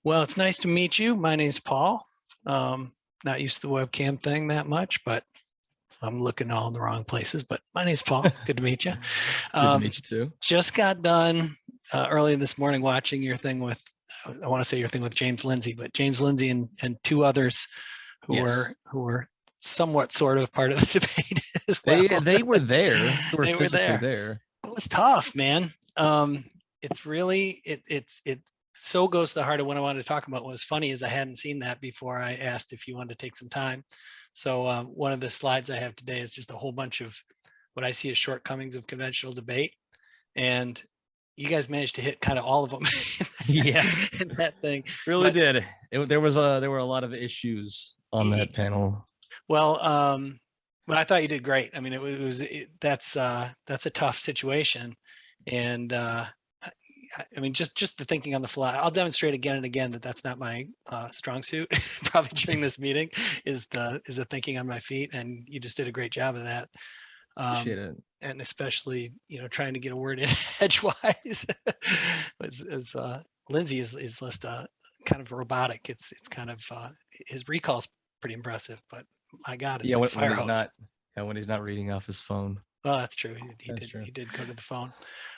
Well, it's nice to meet you. My name's Paul. Not used to the webcam thing that much, but I'm looking all in the wrong places. But my name's Paul. Good to meet you. Good to meet you too. Just got done earlier this morning watching your thing with, I want to say your thing with James Lindsay, but James Lindsay and two others who were somewhat sort of part of the debate as well. They were there. They were They were physically there. It was tough, man. It's really it so goes to the heart of what I wanted to talk about. What was funny is I hadn't seen that before I asked if you wanted to take some time. So one of the slides I have today is just a whole bunch of what I see as shortcomings of conventional debate, and you guys managed to hit kind of all of them. In that thing really did. There were a lot of issues on that panel. Well, but I thought you did great. I mean, that's a tough situation, and I mean, just the thinking on the fly. I'll demonstrate again and again that that's not my strong suit. Probably during this meeting is the thinking on my feet, and you just did a great job of that. Appreciate it. And especially, trying to get a word in edgewise. as Lindsay is just kind of robotic. It's kind of his recall's pretty impressive, but my God, it's like fire hose. When he's not reading off his phone. Oh, that's true. He did go to the phone.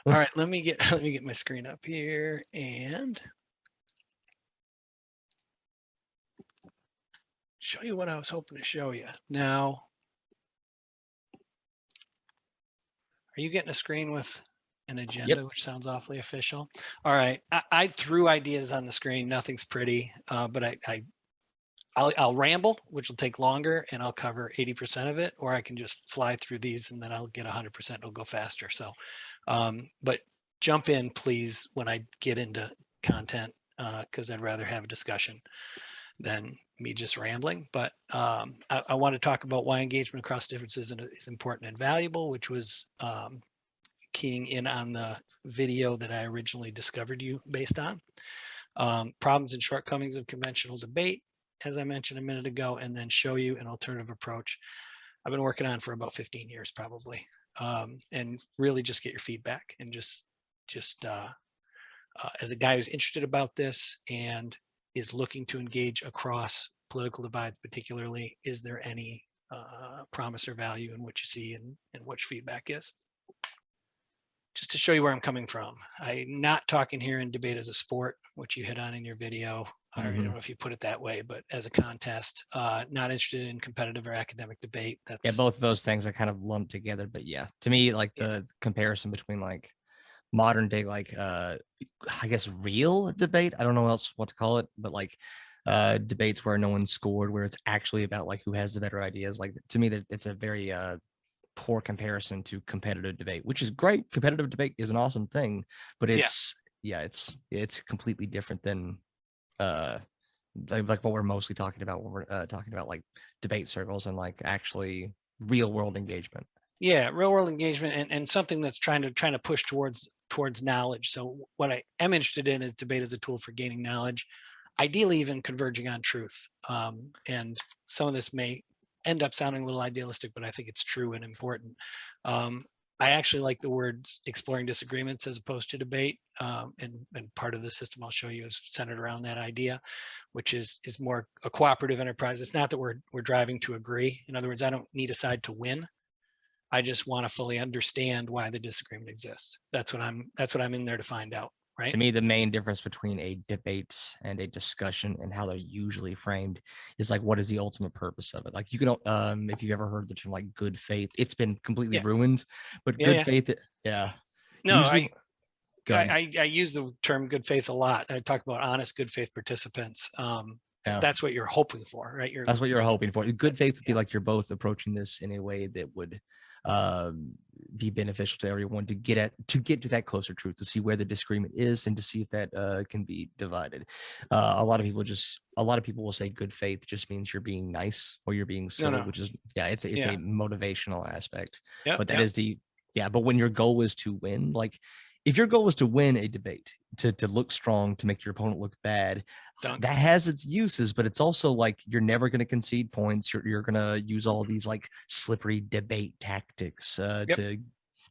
All right, let me get my screen up here and show you what I was hoping to show you. Now, are you getting a screen with an agenda, which sounds awfully official? All right, I threw ideas on the screen. Nothing's pretty, but I'll ramble, which will take longer, and I'll cover 80% of it, or I can just fly through these and then I'll get 100%. It'll go faster. So, but jump in, please, when I get into content, because I'd rather have a discussion than me just rambling. But I want to talk about why engagement across differences is important and valuable, which was keying in on the video that I originally discovered you based on. Problems and shortcomings of conventional debate, as I mentioned a minute ago, and then show you an alternative approach I've been working on for about 15 years probably, and really just get your feedback and just as a guy who's interested about this and is looking to engage across political divides particularly, is there any promise or value in what you see and what your feedback is? Just to show you where I'm coming from. I'm not talking here in debate as a sport, which you hit on in your video. I don't know if you put it that way, but as a contest, not interested in competitive or academic debate. That's both of those things are kind of lumped together. But yeah, to me, like the comparison between like modern day, like I guess real debate, I don't know else what to call it, but like debates where no one scored, where it's actually about like who has the better ideas. Like to me, that it's a very poor comparison to competitive debate, which is great. Competitive debate is an awesome thing, but it's completely different than like what we're mostly talking about when we're talking about like debate circles and like actually real world engagement. Yeah, real world engagement and something that's trying to push towards knowledge. So what I am interested in is debate as a tool for gaining knowledge, ideally even converging on truth. And some of this may end up sounding a little idealistic, but I think it's true and important. I actually like the words exploring disagreements as opposed to debate. And part of the system I'll show you is centered around that idea, which is more a cooperative enterprise. It's not that we're driving to agree. In other words, I don't need a side to win. I just want to fully understand why the disagreement exists. That's what I'm in there to find out. Right? To me, the main difference between a debate and a discussion and how they're usually framed is like, what is the ultimate purpose of it? Like you can, if you've ever heard the term like good faith, it's been completely ruined, but good faith, No, usually, I use the term good faith a lot. I talk about honest, good faith participants. That's what you're hoping for, right? That's what you're hoping for. Good faith would be like you're both approaching this in a way that would be beneficial to everyone to get to that closer truth, to see where the disagreement is and to see if that can be divided. A lot of people will say good faith just means you're being nice or you're being silly, which is it's a motivational aspect. But that is but when your goal is to win, like if your goal is to win a debate, to look strong, to make your opponent look bad, that has its uses, but it's also like you're never going to concede points. You're going to use all these like slippery debate tactics to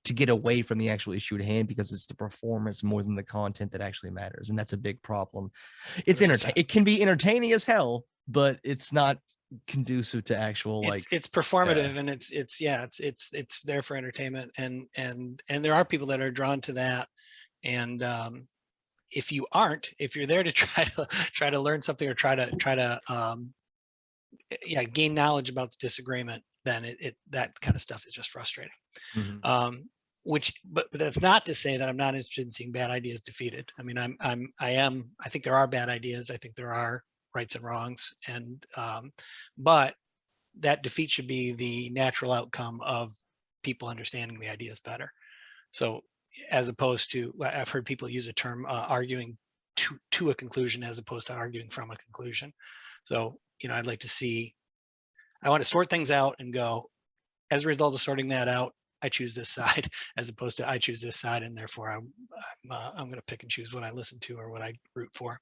to get away from the actual issue at hand because it's the performance more than the content that actually matters, and that's a big problem. It's 100%. it can be entertaining as hell, but it's not conducive to actual it's performative, and it's there for entertainment, and there are people that are drawn to that, and if you're there to try to learn something or try to gain knowledge about the disagreement, then that kind of stuff is just frustrating. Mhm. But that's not to say that I'm not interested in seeing bad ideas defeated. I mean, I think there are bad ideas. I think there are rights and wrongs, and but that defeat should be the natural outcome of people understanding the ideas better. So as opposed to, I've heard people use a term, arguing to a conclusion as opposed to arguing from a conclusion. So, I'd like to see, I want to sort things out and go, as a result of sorting that out, I choose this side, as opposed to I choose this side, and therefore I'm going to pick and choose what I listen to or what I root for.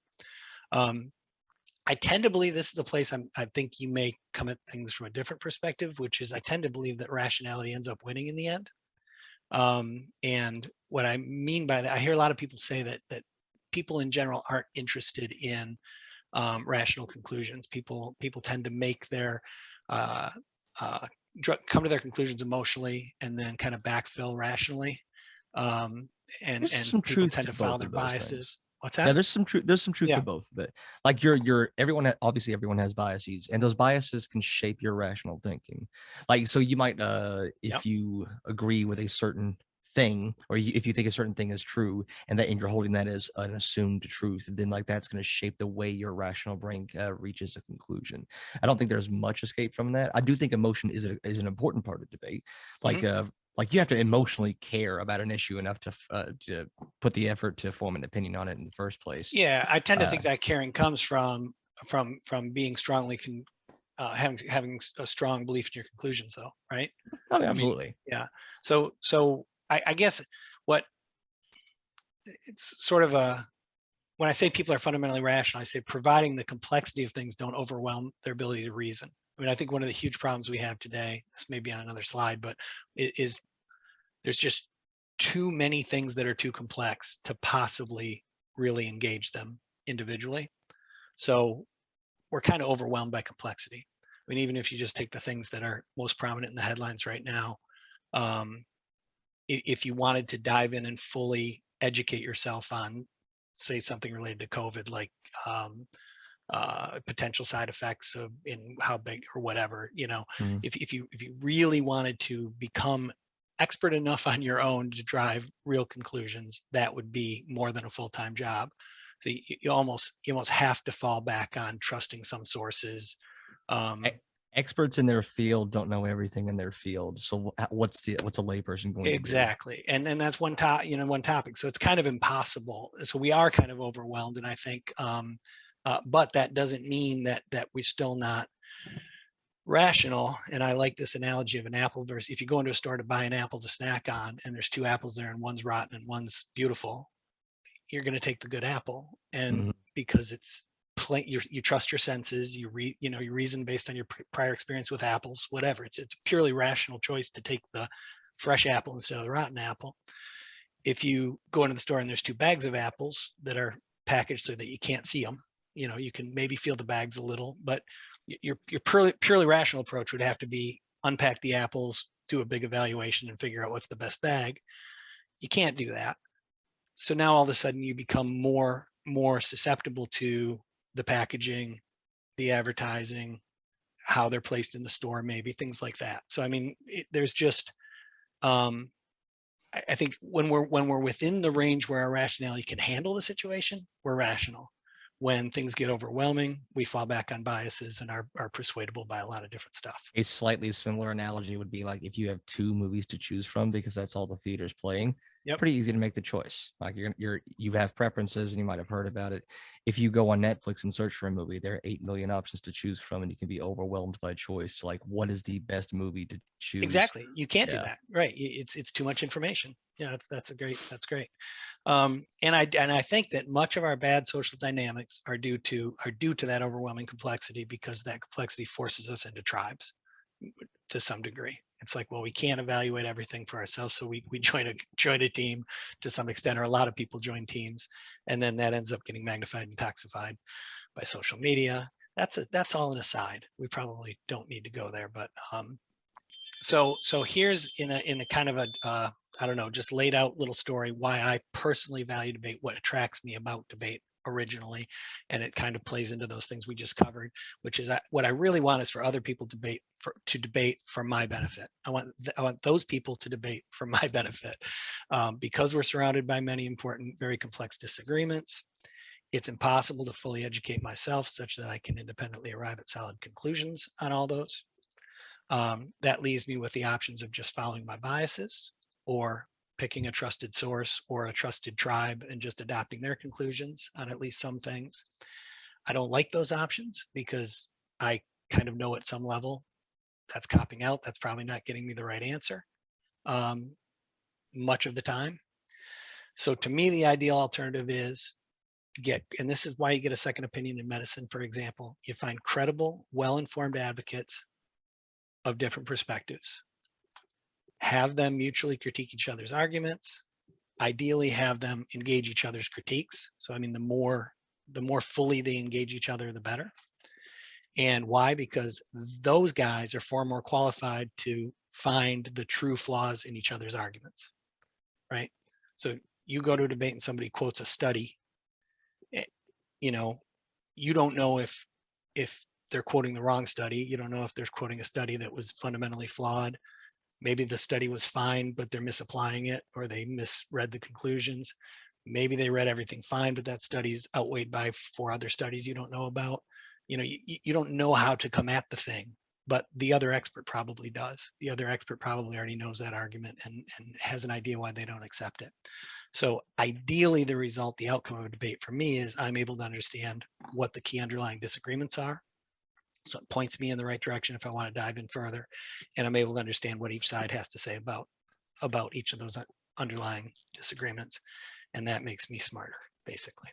I tend to believe this is a place I think you may come at things from a different perspective, which is I tend to believe that rationality ends up winning in the end. And what I mean by that, I hear a lot of people say that people in general aren't interested in rational conclusions. People tend to make their come to their conclusions emotionally and then kind of backfill rationally. And Some people truth tend to to follow both their of those biases. things. What's Yeah, that? there's some truth. There's some truth to Yeah. both of it. Like everyone obviously everyone has biases, and those biases can shape your rational thinking. Like so, you might Yep. if you agree with a certain thing, or if you think a certain thing is true, and you're holding that as an assumed truth, then like that's going to shape the way your rational brain reaches a conclusion. I don't think there's much escape from that. I do think emotion is an important part of debate. Like Mm-hmm. like you have to emotionally care about an issue enough to put the effort to form an opinion on it in the first place. Yeah, I tend to Uh, think that caring comes from being strongly having a strong belief in your conclusions, though, right? oh, I mean, absolutely. yeah. So I guess what it's sort of when I say people are fundamentally rational, I say providing the complexity of things don't overwhelm their ability to reason. I mean, I think one of the huge problems we have today, this may be on another slide, but it is there's just too many things that are too complex to possibly really engage them individually. So we're kind of overwhelmed by complexity. I mean, even if you just take the things that are most prominent in the headlines right now, um, if you wanted to dive in and fully educate yourself on, say, something related to COVID, like potential side effects of in how big or whatever, Mhm. if you really wanted to become expert enough on your own to drive real conclusions, that would be more than a full-time job. So you almost have to fall back on trusting some sources. E- Um, Experts in their field don't know everything in their field. So what's a layperson going to do? exactly, and that's one topic. So it's kind of impossible. So we are kind of overwhelmed, and I think, but that doesn't mean that we're still not rational. And I like this analogy of an apple versus, if you go into a store to buy an apple to snack on and there's two apples there and one's rotten and one's beautiful, you're going to take the good apple. And Mhm. because it's plain, you trust your senses, you reason based on your prior experience with apples, whatever. It's a purely rational choice to take the fresh apple instead of the rotten apple. If you go into the store and there's two bags of apples that are packaged so that you can't see them, you can maybe feel the bags a little, but your purely rational approach would have to be unpack the apples, do a big evaluation, and figure out what's the best bag. You can't do that. So now all of a sudden you become more susceptible to the packaging, the advertising, how they're placed in the store, maybe things like that. So I mean, there's just I think when we're within the range where our rationality can handle the situation, we're rational. When things get overwhelming, we fall back on biases and are persuadable by a lot of different stuff. A slightly similar analogy would be like if you have two movies to choose from because that's all the theater's playing. Yep. Pretty easy to make the choice. Like you have preferences and you might have heard about it. If you go on Netflix and search for a movie, there are 8 million options to choose from, and you can be overwhelmed by choice. Like, what is the best movie to choose? Exactly. You can't do Yeah. that. Right. It's too much information. Yeah, that's great. And I think that much of our bad social dynamics are due to that overwhelming complexity, because that complexity forces us into tribes. to some degree. It's like, well, we can't evaluate everything for ourselves, so we join a team to some extent, or a lot of people join teams, and then that ends up getting magnified and toxified by social media. That's all an aside. We probably don't need to go there, but so here's in a kind of a I don't know, just laid out little story why I personally value debate, what attracts me about debate originally, and it kind of plays into those things we just covered, which is what I really want is for other people to debate for my benefit. I want those people to debate for my benefit, because we're surrounded by many important, very complex disagreements. It's impossible to fully educate myself such that I can independently arrive at solid conclusions on all those. That leaves me with the options of just following my biases, or picking a trusted source or a trusted tribe and just adopting their conclusions on at least some things. I don't like those options because I kind of know at some level that's copping out. That's probably not getting me the right answer much of the time. So to me, the ideal alternative is and this is why you get a second opinion in medicine, for example. You find credible, well-informed advocates of different perspectives. Have them mutually critique each other's arguments. Ideally, have them engage each other's critiques. So, I mean, the more fully they engage each other, the better. And why? Because those guys are far more qualified to find the true flaws in each other's arguments, right? So you go to a debate and somebody quotes a study, you know, you don't know if they're quoting the wrong study. You don't know if they're quoting a study that was fundamentally flawed. Maybe the study was fine, but they're misapplying it, or they misread the conclusions. Maybe they read everything fine, but that study's outweighed by 4 other studies you don't know about. You know, you don't know how to come at the thing, but the other expert probably does. The other expert probably already knows that argument and has an idea why they don't accept it. So ideally, the outcome of a debate for me is I'm able to understand what the key underlying disagreements are. So it points me in the right direction if I want to dive in further, and I'm able to understand what each side has to say about each of those underlying disagreements, and that makes me smarter, basically.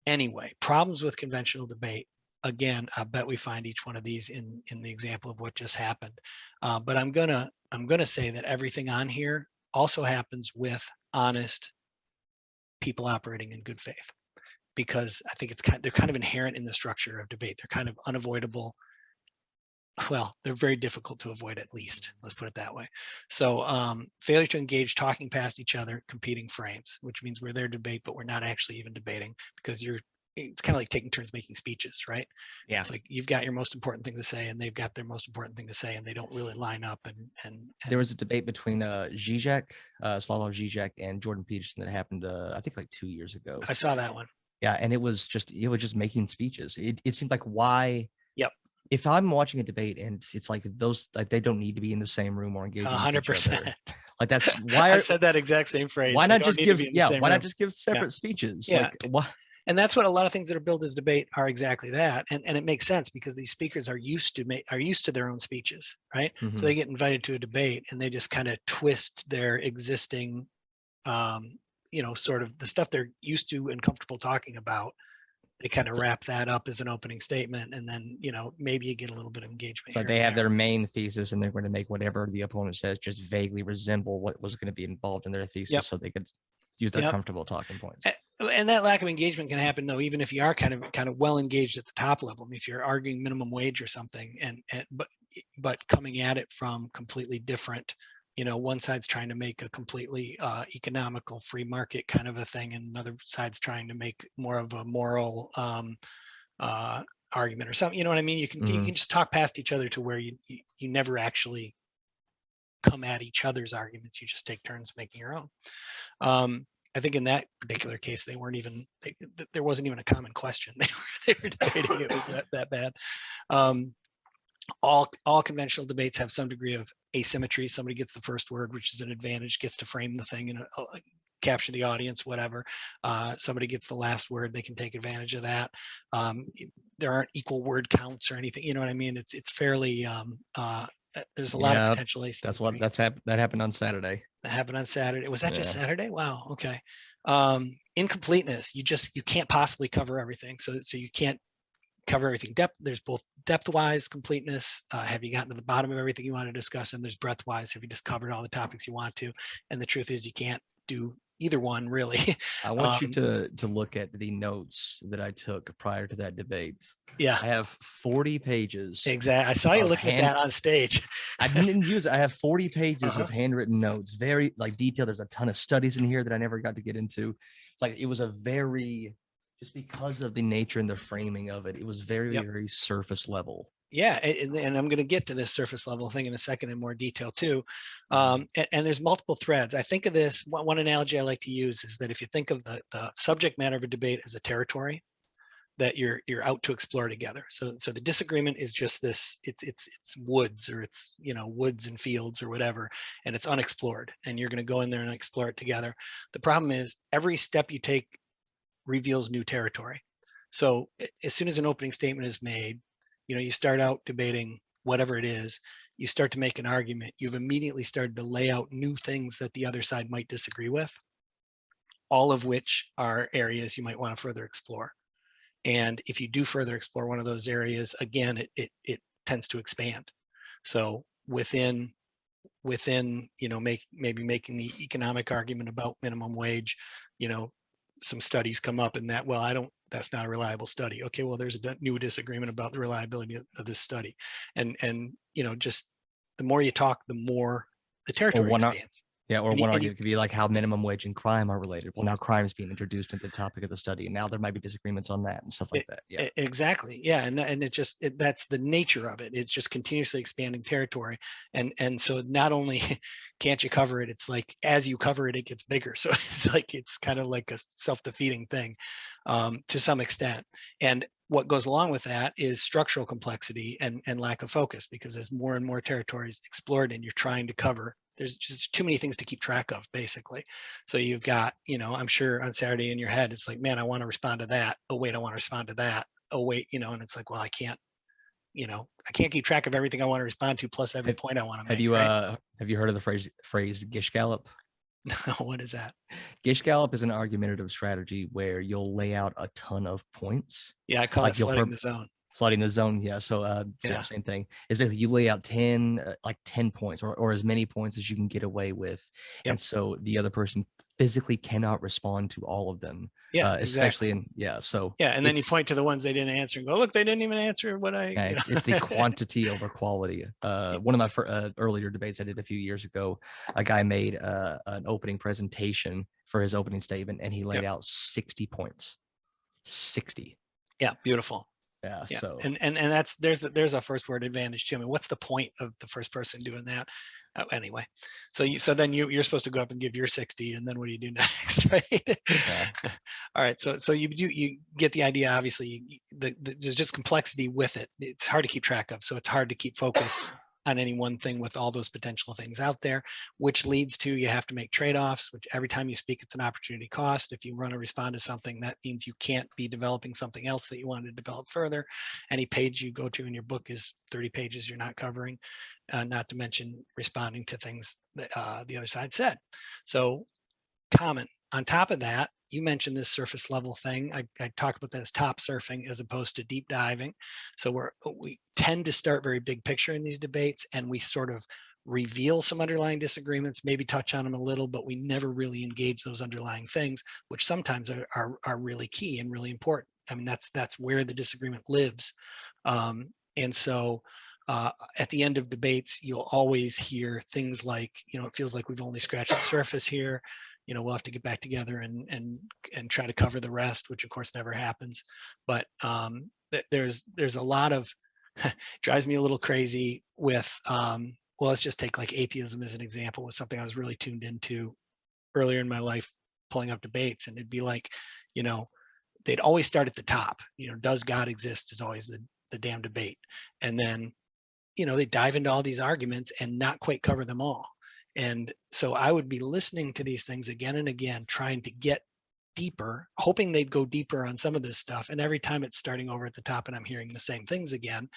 Anyway, problems with conventional debate. Again, I bet we find each one of these in the example of what just happened. But I'm gonna say that everything on here also happens with honest people operating in good faith, because I think they're kind of inherent in the structure of debate. They're kind of unavoidable. Well, they're very difficult to avoid, at least. Let's put it that way. So failure to engage, talking past each other, competing frames, which means we're there to debate, but we're not actually even debating, because it's kind of like taking turns making speeches, right? Yeah. It's like you've got your most important thing to say and they've got their most important thing to say, and they don't really line up. And there was a debate between Zizek, Slavoj Zizek, and Jordan Peterson that happened, I think, like 2 years ago. I saw that one. Yeah, and it was just making speeches. It seemed like, why? Yep. If I'm watching a debate and it's like those, like, they don't need to be in the same room or engaging with each other. 100%. Like, that's why I said that exact same phrase. Why not just give not just give separate speeches? Yeah. Like, why? And that's what a lot of things that are billed as debate are, exactly that. And it makes sense, because these speakers are used to their own speeches, right? Mm-hmm. So they get invited to a debate and they just kind of twist their existing, sort of the stuff they're used to and comfortable talking about. They kind of wrap that up as an opening statement, and then, maybe you get a little bit of engagement. So they have their main thesis, and they're going to make whatever the opponent says just vaguely resemble what was going to be involved in their thesis, so they could use their comfortable talking points. And that lack of engagement can happen, though, even if you are kind of well engaged at the top level. I mean, if you're arguing minimum wage or something, but coming at it from completely different, one side's trying to make a completely economical free market kind of a thing, and another side's trying to make more of a moral argument or something. You know what I mean? You can just talk past each other to where you never actually come at each other's arguments. You just take turns making your own. I think in that particular case, there wasn't even a common question. They were debating. It was that bad. All conventional debates have some degree of asymmetry. Somebody gets the first word, which is an advantage, gets to frame the thing and capture the audience, whatever. Somebody gets the last word, they can take advantage of that. There aren't equal word counts or anything. You know what I mean? It's fairly, there's a lot of potential asymmetry. That happened on Saturday. That happened on Saturday. Was that just Saturday? Wow. Okay. Incompleteness. You can't possibly cover everything. So you can't cover everything depth? There's both depth-wise completeness. Have you gotten to the bottom of everything you want to discuss? And there's breadth-wise. Have you just covered all the topics you want to? And the truth is, you can't do either one, really. I want you to look at the notes that I took prior to that debate. Yeah, I have 40 pages. exactly. I saw you looking at that on stage. I didn't use it. I have 40 pages of handwritten notes, very like detailed. There's a ton of studies in here that I never got to get into. It's like it was a very, just because of the nature and the framing of it, it was very, very surface level. Yeah, and I'm going to get to this surface level thing in a second in more detail too. And there's multiple threads. I think of this, one analogy I like to use is that if you think of the subject matter of a debate as a territory that you're out to explore together. So the disagreement is just this, it's woods, or it's, you know, woods and fields or whatever, and it's unexplored, and you're going to go in there and explore it together. The problem is every step you take reveals new territory. So as soon as an opening statement is made, you know, you start out debating whatever it is, you start to make an argument, you've immediately started to lay out new things that the other side might disagree with, all of which are areas you might want to further explore. And if you do further explore one of those areas, again, it tends to expand. So within, you know, maybe making the economic argument about minimum wage, you know, some studies come up in that, well, that's not a reliable study. Okay, well, there's a new disagreement about the reliability of this study. And you know, just the more you talk, the more the territory expands. One argument could be like how minimum wage and crime are related. Well, now crime is being introduced into the topic of the study, and now there might be disagreements on that and stuff like that. Yeah, exactly. Yeah, and that's the nature of it. It's just continuously expanding territory, and so not only can't you cover it, it's like as you cover it, it gets bigger. So it's kind of like a self-defeating thing to some extent. And what goes along with that is structural complexity and lack of focus, because as more and more territories explored and you're trying to cover, there's just too many things to keep track of, basically. So you've got, you know, I'm sure on Saturday in your head, it's like, man, I want to respond to that. Oh, wait, I want to respond to that. Oh, wait, you know, and it's like, well, I can't keep track of everything I want to respond to, plus every point I want to make. Have you heard of the phrase Gish Gallop? No, what is that? Gish Gallop is an argumentative strategy where you'll lay out a ton of points. Yeah, I call it flooding the zone. Flooding the zone, yeah. So, same thing. It's basically you lay out 10 points or as many points as you can get away with, and so the other person physically cannot respond to all of them. Yeah, especially exactly. And then you point to the ones they didn't answer and go, look, they didn't even answer what I. Yeah, it's the quantity over quality. One of my earlier debates I did a few years ago, a guy made an opening presentation for his opening statement, and he laid out 60 points. 60. Yeah, beautiful. Yeah. So and there's a first word advantage too. I mean, what's the point of the first person doing that? Anyway, so then you're supposed to go up and give your 60, and then what do you do next, right? Yeah. All right, so you get the idea. Obviously, there's just complexity with it. It's hard to keep track of, so it's hard to keep focus on any one thing with all those potential things out there, which leads to you have to make trade-offs, which every time you speak, it's an opportunity cost. If you want to respond to something, that means you can't be developing something else that you want to develop further. Any page you go to in your book is 30 pages you're not covering, not to mention responding to things that the other side said. So comment. On top of that, you mentioned this surface level thing. I talk about that as top surfing as opposed to deep diving. So we tend to start very big picture in these debates, and we sort of reveal some underlying disagreements, maybe touch on them a little, but we never really engage those underlying things, which sometimes are really key and really important. I mean, that's where the disagreement lives. And so at the end of debates, you'll always hear things like, you know, it feels like we've only scratched the surface here. You know, we'll have to get back together and try to cover the rest, which of course never happens. But there's a lot of drives me a little crazy with well, let's just take like atheism as an example, was something I was really tuned into earlier in my life, pulling up debates, and it'd be like, you know, they'd always start at the top. You know, does God exist is always the damn debate, and then, you know, they dive into all these arguments and not quite cover them all. And so I would be listening to these things again and again, trying to get deeper, hoping they'd go deeper on some of this stuff. And every time it's starting over at the top and I'm hearing the same things again,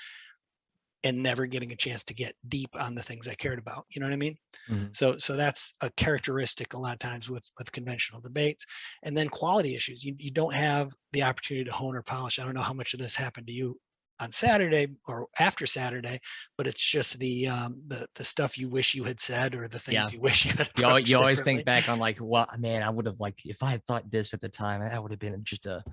and never getting a chance to get deep on the things I cared about. You know what I mean? Mhm. So that's a characteristic a lot of times with conventional debates. And then quality issues. You don't have the opportunity to hone or polish. I don't know how much of this happened to you on Saturday or after Saturday, but it's just the stuff you wish you had said, or the Yeah. things you wish you had You approached always differently. think back on like, well, man, I would have like, if I had thought this at the time, that would have been just a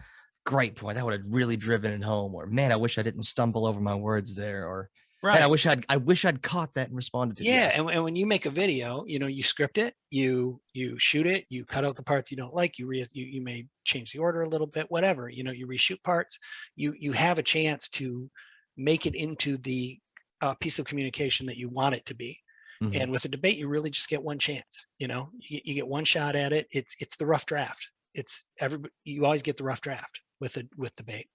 great point. That would have really driven it home. Or man, I wish I didn't stumble over my words there. Or man, Right. I wish I'd caught that and responded to it. Yeah, Yes. and when you make a video, you script it, you shoot it, you cut out the parts you don't like, you may change the order a little bit, whatever. You reshoot parts. You have a chance to make it into the piece of communication that you want it to be. Mhm. And with a debate, you really just get one chance. You get one shot at it. It's the rough draft. You always get the rough draft with debate,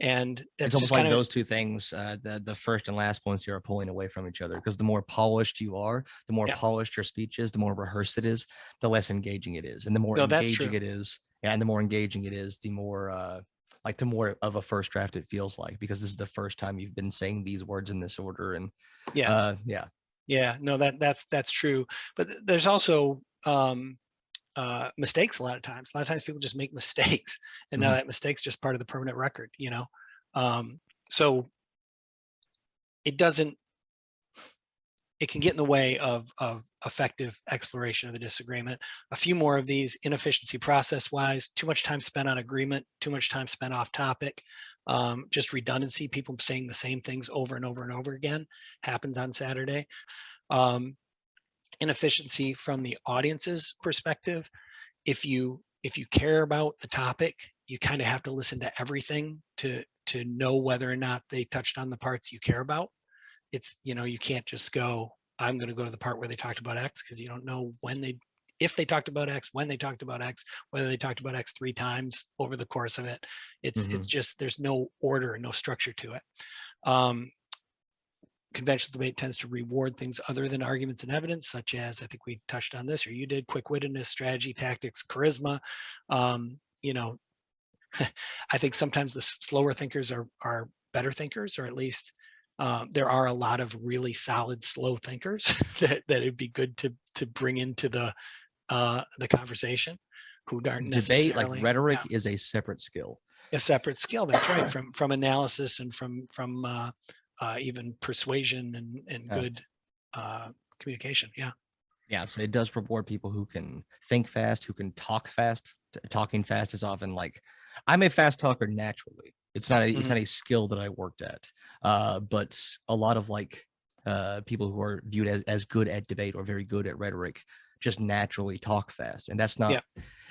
and It's that's almost just like kind of those two things, the first and last points here are pulling away from each other, because the more polished you are, the more yeah. polished your speech is, the more rehearsed it is, the less engaging it is. And the more No, that's engaging true. it is, and the more engaging it is, the more like the more of a first draft it feels like, because this is the first time you've been saying these words in this order. And Yeah. yeah. Yeah, no, that's true. But there's also mistakes a lot of times. A lot of times people just make mistakes, and now Mhm. that mistake's just part of the permanent record. So it doesn't. It can get in the way of effective exploration of the disagreement. A few more of these: inefficiency process-wise, too much time spent on agreement, too much time spent off topic, just redundancy, people saying the same things over and over and over again, happened on Saturday. Um, Inefficiency from the audience's perspective. If you care about the topic, you kind of have to listen to everything to know whether or not they touched on the parts you care about. You can't just go, I'm going to go to the part where they talked about X, because you don't know if they talked about X, when they talked about X, whether they talked about X 3 times over the course of it. It's Mhm. just, there's no order, no structure to it. um, Conventional debate tends to reward things other than arguments and evidence, such as, I think we touched on this, or you did, quick-wittedness, strategy, tactics, charisma. Um, you know, I think sometimes the slower thinkers are better thinkers, or at least there are a lot of really solid slow thinkers that it'd be good to bring into the conversation, who aren't Debate, like necessarily, yeah, rhetoric, is a separate skill. a separate skill. That's right, from analysis and from even persuasion and Uh, good communication. Yeah. yeah, so it does reward people who can think fast, who can talk fast. Talking fast is often like, I'm a fast talker naturally. It's Mhm. not a skill that I worked at. But a lot of like people who are viewed as good at debate or very good at rhetoric just naturally talk fast. And that's Yeah. not,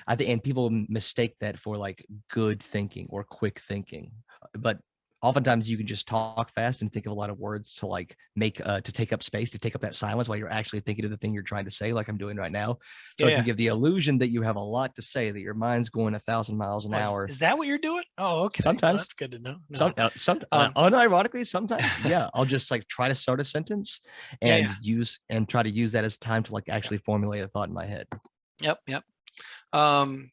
I think, and people mistake that for like good thinking or quick thinking. But oftentimes you can just talk fast and think of a lot of words to like make to take up space, to take up that silence while you're actually thinking of the thing you're trying to say, like I'm doing right now. So Yeah. it can Yeah. give the illusion that you have a lot to say, that your mind's going 1,000 miles an Oh, hour. is that what you're doing? Oh, okay. Well, Sometimes, that's good to know. No. unironically, sometimes, yeah, I'll just like try to start a sentence Yeah. Yeah. and try to use that as time to like actually formulate a thought in my head. Yep. Yep. Um,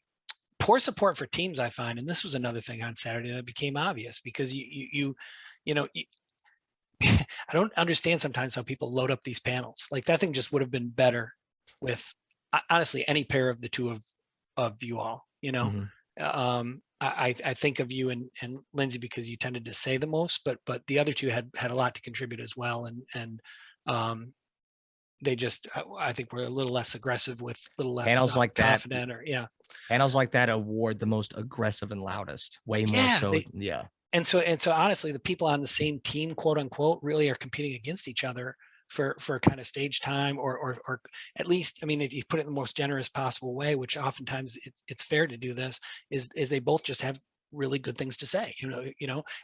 Poor support for teams, I find, and this was another thing on Saturday that became obvious, because you know, I don't understand sometimes how people load up these panels. Like, that thing just would have been better with, honestly, any pair of the two of you all. Mhm. I think of you and Lindsay, because you tended to say the most, but the other two had a lot to contribute as well, and um, they just, I think, were a little less aggressive, with a little less Panels like that confident, or yeah. Panels like that award the most aggressive and loudest, way more Yeah, so. Yeah. and so honestly, the people on the same team, quote unquote, really are competing against each other for kind of stage time, or at least, I mean, if you put it in the most generous possible way, which oftentimes it's fair to do this, is they both just have really good things to say.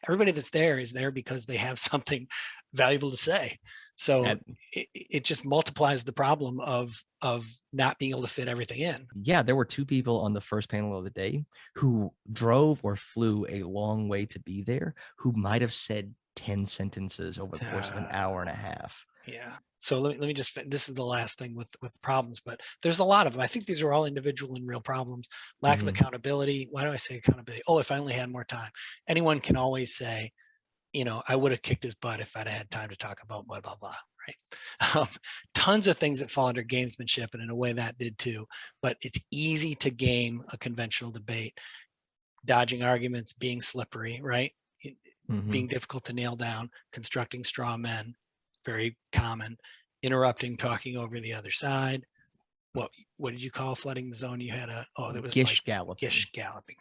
Everybody that's there is there because they have something valuable to say. So And it just multiplies the problem of not being able to fit everything in. yeah, there were two people on the first panel of the day who drove or flew a long way to be there, who might have said 10 sentences over the course of an hour and a half. Yeah. So let me just, this is the last thing with problems, but there's a lot of them. I think these are all individual and real problems. Lack of Mhm. accountability. Why do I say accountability? Oh, if I only had more time. Anyone can always say, I would have kicked his butt if I'd had time to talk about blah, blah, blah, right? Tons of things that fall under gamesmanship, and in a way that did too, but it's easy to game a conventional debate, dodging arguments, being slippery, right? Being difficult to nail down, constructing straw men, very common, interrupting, talking over the other side. What did you call flooding the zone? You had there was Gish galloping. Gish galloping.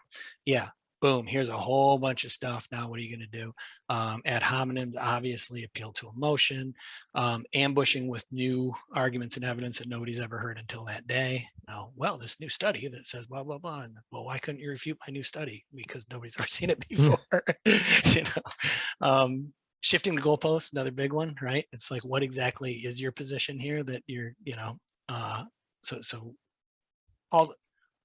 Yeah. Boom. Here's a whole bunch of stuff. Now, what are you going to do? Ad hominem, obviously appeal to emotion, ambushing with new arguments and evidence that nobody's ever heard until that day. Now, well, this new study that says blah, blah, blah. And, well, why couldn't you refute my new study? Because nobody's ever seen it before. Shifting the goalposts, another big one, right? It's like, what exactly is your position here that you're, so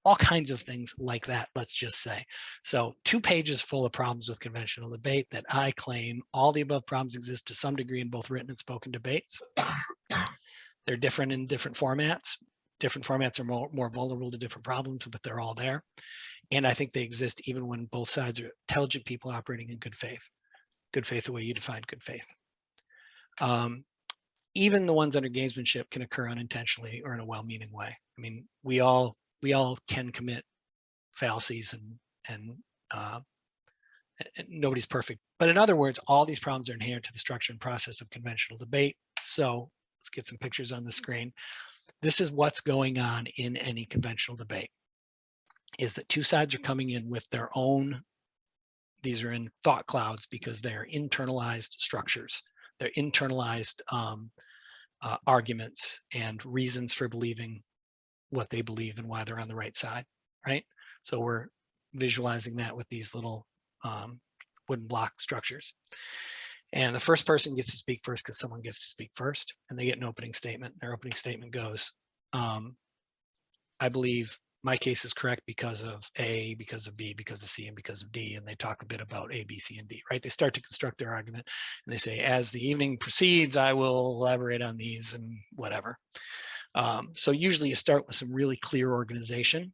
all kinds of things like that, let's just say. So 2 pages full of problems with conventional debate that I claim all the above problems exist to some degree in both written and spoken debates. They're different in different formats. Different formats are more vulnerable to different problems, but they're all there. And I think they exist even when both sides are intelligent people operating in good faith. Good faith, the way you define good faith. Even the ones under gamesmanship can occur unintentionally or in a well-meaning way. I mean, we all can commit fallacies, and nobody's perfect. But in other words, all these problems are inherent to the structure and process of conventional debate. So let's get some pictures on the screen. This is what's going on in any conventional debate, is that 2 sides are coming in with their own, these are in thought clouds because they're internalized structures. They're internalized arguments and reasons for believing what they believe and why they're on the right side, right? So we're visualizing that with these little wooden block structures. And the first person gets to speak first because someone gets to speak first, and they get an opening statement. Their opening statement goes, I believe my case is correct because of A, because of B, because of C, and because of D. And they talk a bit about A, B, C, and D, right? They start to construct their argument, and they say, as the evening proceeds, I will elaborate on these and whatever. So usually you start with some really clear organization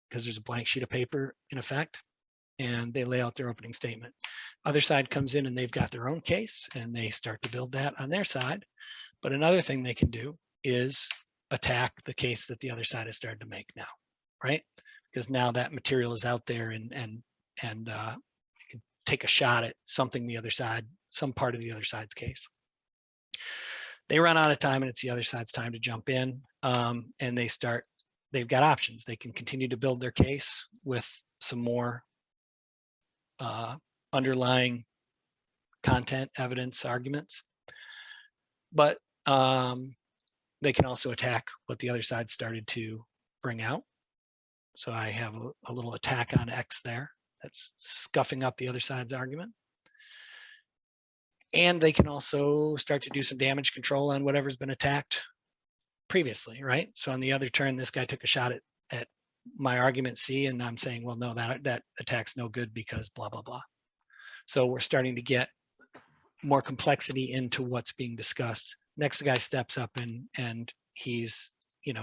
because there's a blank sheet of paper in effect, and they lay out their opening statement. Other side comes in and they've got their own case, and they start to build that on their side. But another thing they can do is attack the case that the other side has started to make now, right? Because now that material is out there, and you can take a shot at something the other side, some part of the other side's case. They run out of time, and it's the other side's time to jump in, and they've got options. They can continue to build their case with some more underlying content, evidence, arguments, but they can also attack what the other side started to bring out. So I have a little attack on X there that's scuffing up the other side's argument. And they can also start to do some damage control on whatever's been attacked previously, right? So on the other turn, this guy took a shot at my argument C, and I'm saying, well, no, that attack's no good because blah, blah, blah. So we're starting to get more complexity into what's being discussed. Next guy steps up, and he's,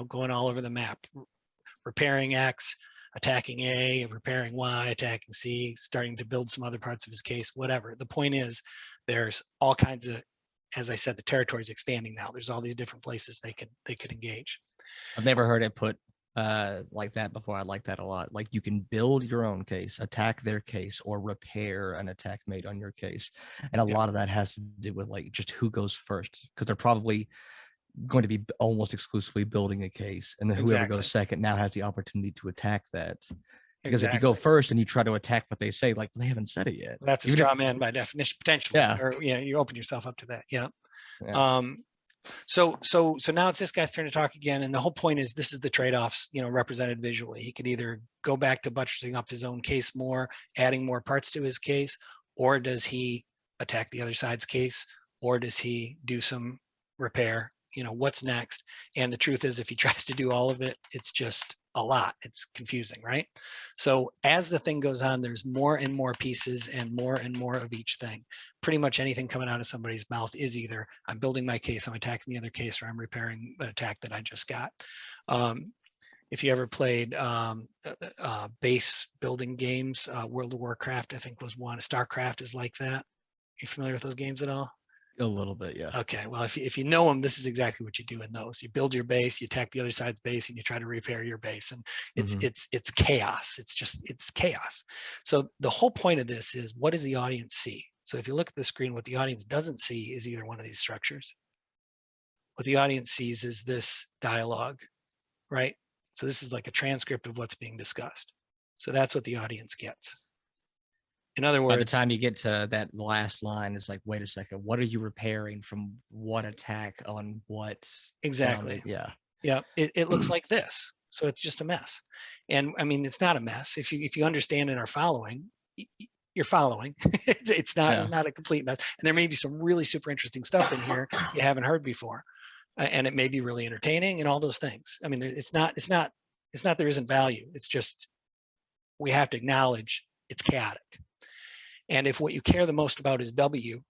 going all over the map, repairing X, attacking A, repairing Y, attacking C, starting to build some other parts of his case, whatever. The point is, there's all kinds of, as I said, the territory is expanding now. There's all these different places they could engage. I've never heard it put like that before. I like that a lot. Like, you can build your own case, attack their case, or repair an attack made on your case. And a lot of that has to do with like just who goes first, because they're probably going to be almost exclusively building a case, and then whoever goes second now has the opportunity to attack that. Because if you go first and you try to attack what they say, like, they haven't said it yet. That's a straw man by definition, potentially. Yeah. Or you open yourself up to that. Yeah. So now it's this guy's turn to talk again, and the whole point is this is the trade-offs, represented visually. He could either go back to buttressing up his own case more, adding more parts to his case, or does he attack the other side's case, or does he do some repair? What's next? And the truth is, if he tries to do all of it, it's just a lot. It's confusing, right? So as the thing goes on, there's more and more pieces and more of each thing. Pretty much anything coming out of somebody's mouth is either I'm building my case, I'm attacking the other case, or I'm repairing an attack that I just got. If you ever played base building games, World of Warcraft, I think was one. StarCraft is like that. You familiar with those games at all? A little bit, yeah. Okay, well, if you know them, this is exactly what you do in those. You build your base, you attack the other side's base, and you try to repair your base. And it's chaos. It's chaos. So the whole point of this is, what does the audience see? So if you look at the screen, what the audience doesn't see is either one of these structures. What the audience sees is this dialogue, right? So this is like a transcript of what's being discussed. So that's what the audience gets. In other words, by the time you get to that last line, it's like, wait a second, what are you repairing from what attack on what? Exactly. Yeah. It looks like this. So it's just a mess. And I mean, it's not a mess. If you understand and are following, you're following. It's not a complete mess. And there may be some really super interesting stuff in here you haven't heard before. And it may be really entertaining and all those things. I mean, it's not there isn't value. It's just, we have to acknowledge it's chaotic. And if what you care the most about is W,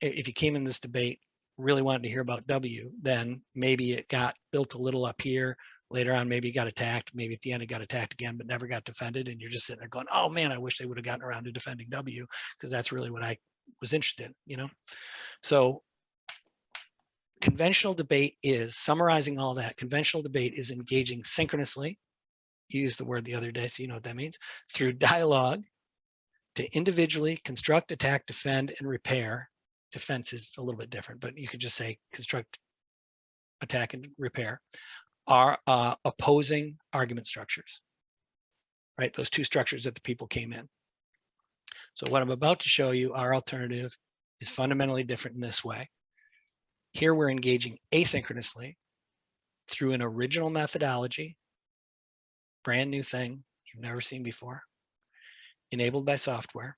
if you came in this debate really wanted to hear about W, then maybe it got built a little up here. Later on, maybe it got attacked. Maybe at the end it got attacked again, but never got defended. And you're just sitting there going, oh man, I wish they would have gotten around to defending W, because that's really what I was interested in, you know? So conventional debate is, summarizing all that, conventional debate is engaging synchronously. You used the word the other day, so you know what that means, through dialogue, to individually construct, attack, defend, and repair. Defense is a little bit different, but you could just say construct, attack, and repair are opposing argument structures, right? Those two structures that the people came in. So what I'm about to show you, our alternative, is fundamentally different in this way. Here we're engaging asynchronously through an original methodology, brand new thing you've never seen before, enabled by software.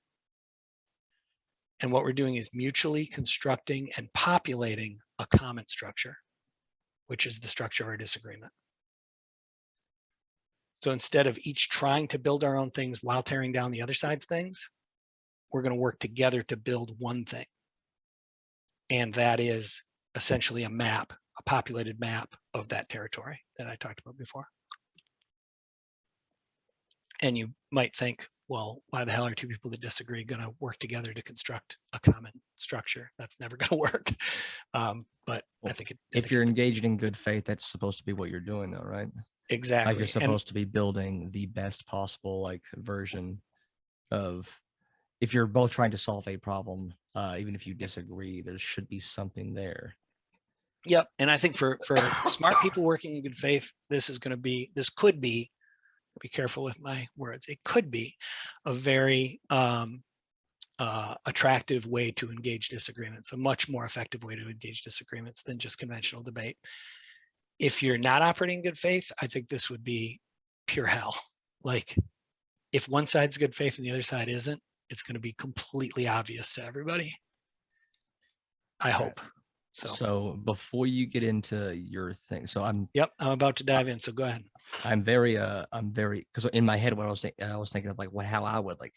And what we're doing is mutually constructing and populating a comment structure, which is the structure of our disagreement. So instead of each trying to build our own things while tearing down the other side's things, we're going to work together to build one thing. And that is essentially a map, a populated map of that territory that I talked about before. And you might think, well, why the hell are two people that disagree going to work together to construct a common structure? That's never going to work. But I think if you're engaged in good faith, that's supposed to be what you're doing, though, right? Exactly. Like you're supposed to be building the best possible like version of. If you're both trying to solve a problem, even if you disagree, there should be something there. Yep. And I think for smart people working in good faith, this could be careful with my words, it could be a very attractive way to engage disagreements, a much more effective way to engage disagreements than just conventional debate. If you're not operating in good faith, I think this would be pure hell. Like, if one side's good faith and the other side isn't, it's going to be completely obvious to everybody. I hope. So before you get into your thing, so I'm about to dive in. So go ahead. I'm very because in my head, what I was thinking of like how I would like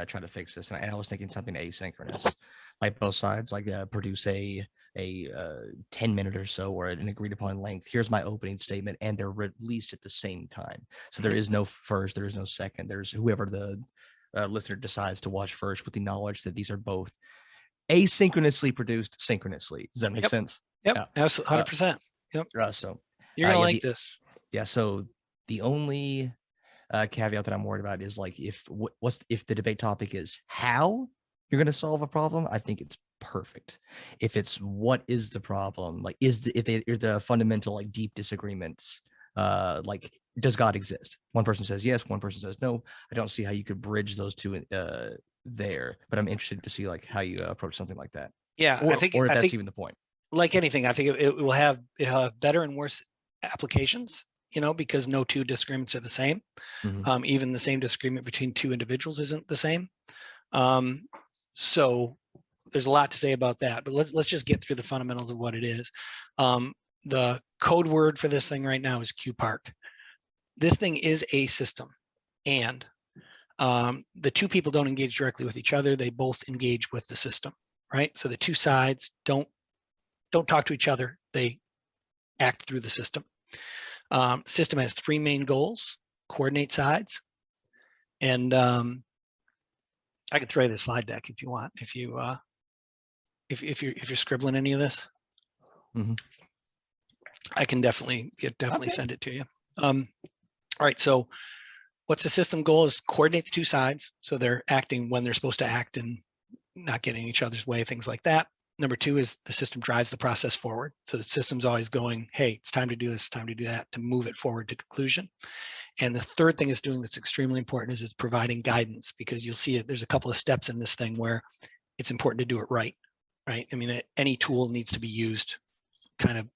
try to fix this, and I was thinking something asynchronous, like both sides like produce a 10-minute or so or an agreed upon length. Here's my opening statement, and they're released at the same time. So there is no first, there is no second. There's whoever the listener decides to watch first, with the knowledge that these are both asynchronously produced synchronously. Does that make sense? Yep, absolutely, 100%. Yep. So you're gonna like this. Yeah. So the only caveat that I'm worried about is like if the debate topic is how you're going to solve a problem, I think it's perfect. If it's what is the problem, like if the fundamental like deep disagreements, like does God exist? One person says yes, one person says no. I don't see how you could bridge those two there, but I'm interested to see like how you approach something like that. Yeah, or if that's even the point. Like anything, I think it will have better and worse applications, because no two disagreements are the same. Mm-hmm. Even the same disagreement between two individuals isn't the same. So there's a lot to say about that, but let's just get through the fundamentals of what it is. The code word for this thing right now is QPARQ. This thing is a system, and the two people don't engage directly with each other. They both engage with the system, right? So the two sides don't talk to each other. They act through the system. System has three main goals: coordinate sides, and I can throw you the slide deck if you want. If you if you're scribbling any of this, I can definitely send it to you. All right, so what's the system goal is coordinate the two sides so they're acting when they're supposed to act and not getting in each other's way, things like that. Number two is the system drives the process forward. So the system's always going, hey, it's time to do this, it's time to do that, to move it forward to conclusion. And the third thing it's doing that's extremely important is it's providing guidance, because you'll see it, there's a couple of steps in this thing where it's important to do it right? I mean, any tool needs to be used kind of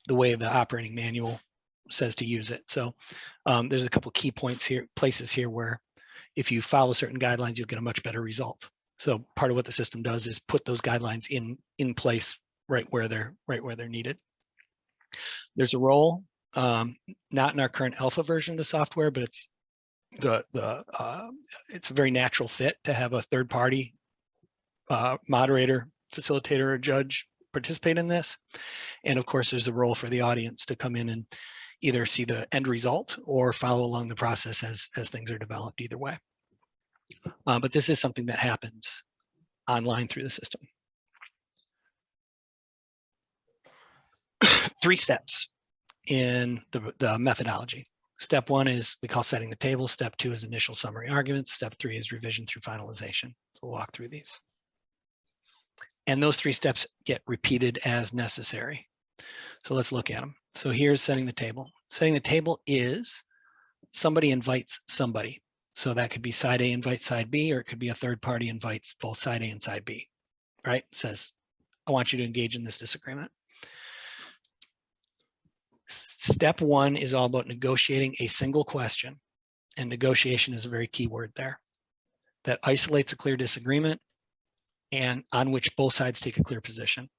the way the operating manual says to use it. So there's a couple key points here, places here where if you follow certain guidelines, you'll get a much better result. So part of what the system does is put those guidelines in place right where they're needed. There's a role, not in our current alpha version of the software, but it's it's a very natural fit to have a third party moderator, facilitator, or judge participate in this. And of course, there's a role for the audience to come in and either see the end result or follow along the process as things are developed, either way. But this is something that happens online through the system. 3 steps in the methodology. Step 1 is we call setting the table. Step 2 is initial summary arguments. Step 3 is revision through finalization. So we'll walk through these. And those 3 steps get repeated as necessary. So let's look at them. So here's setting the table. Setting the table is somebody invites somebody. So that could be side A invites side B, or it could be a third party invites both side A and side B, right? It says, I want you to engage in this disagreement. Step 1 is all about negotiating a single question. And negotiation is a very key word there. That isolates a clear disagreement and on which both sides take a clear position.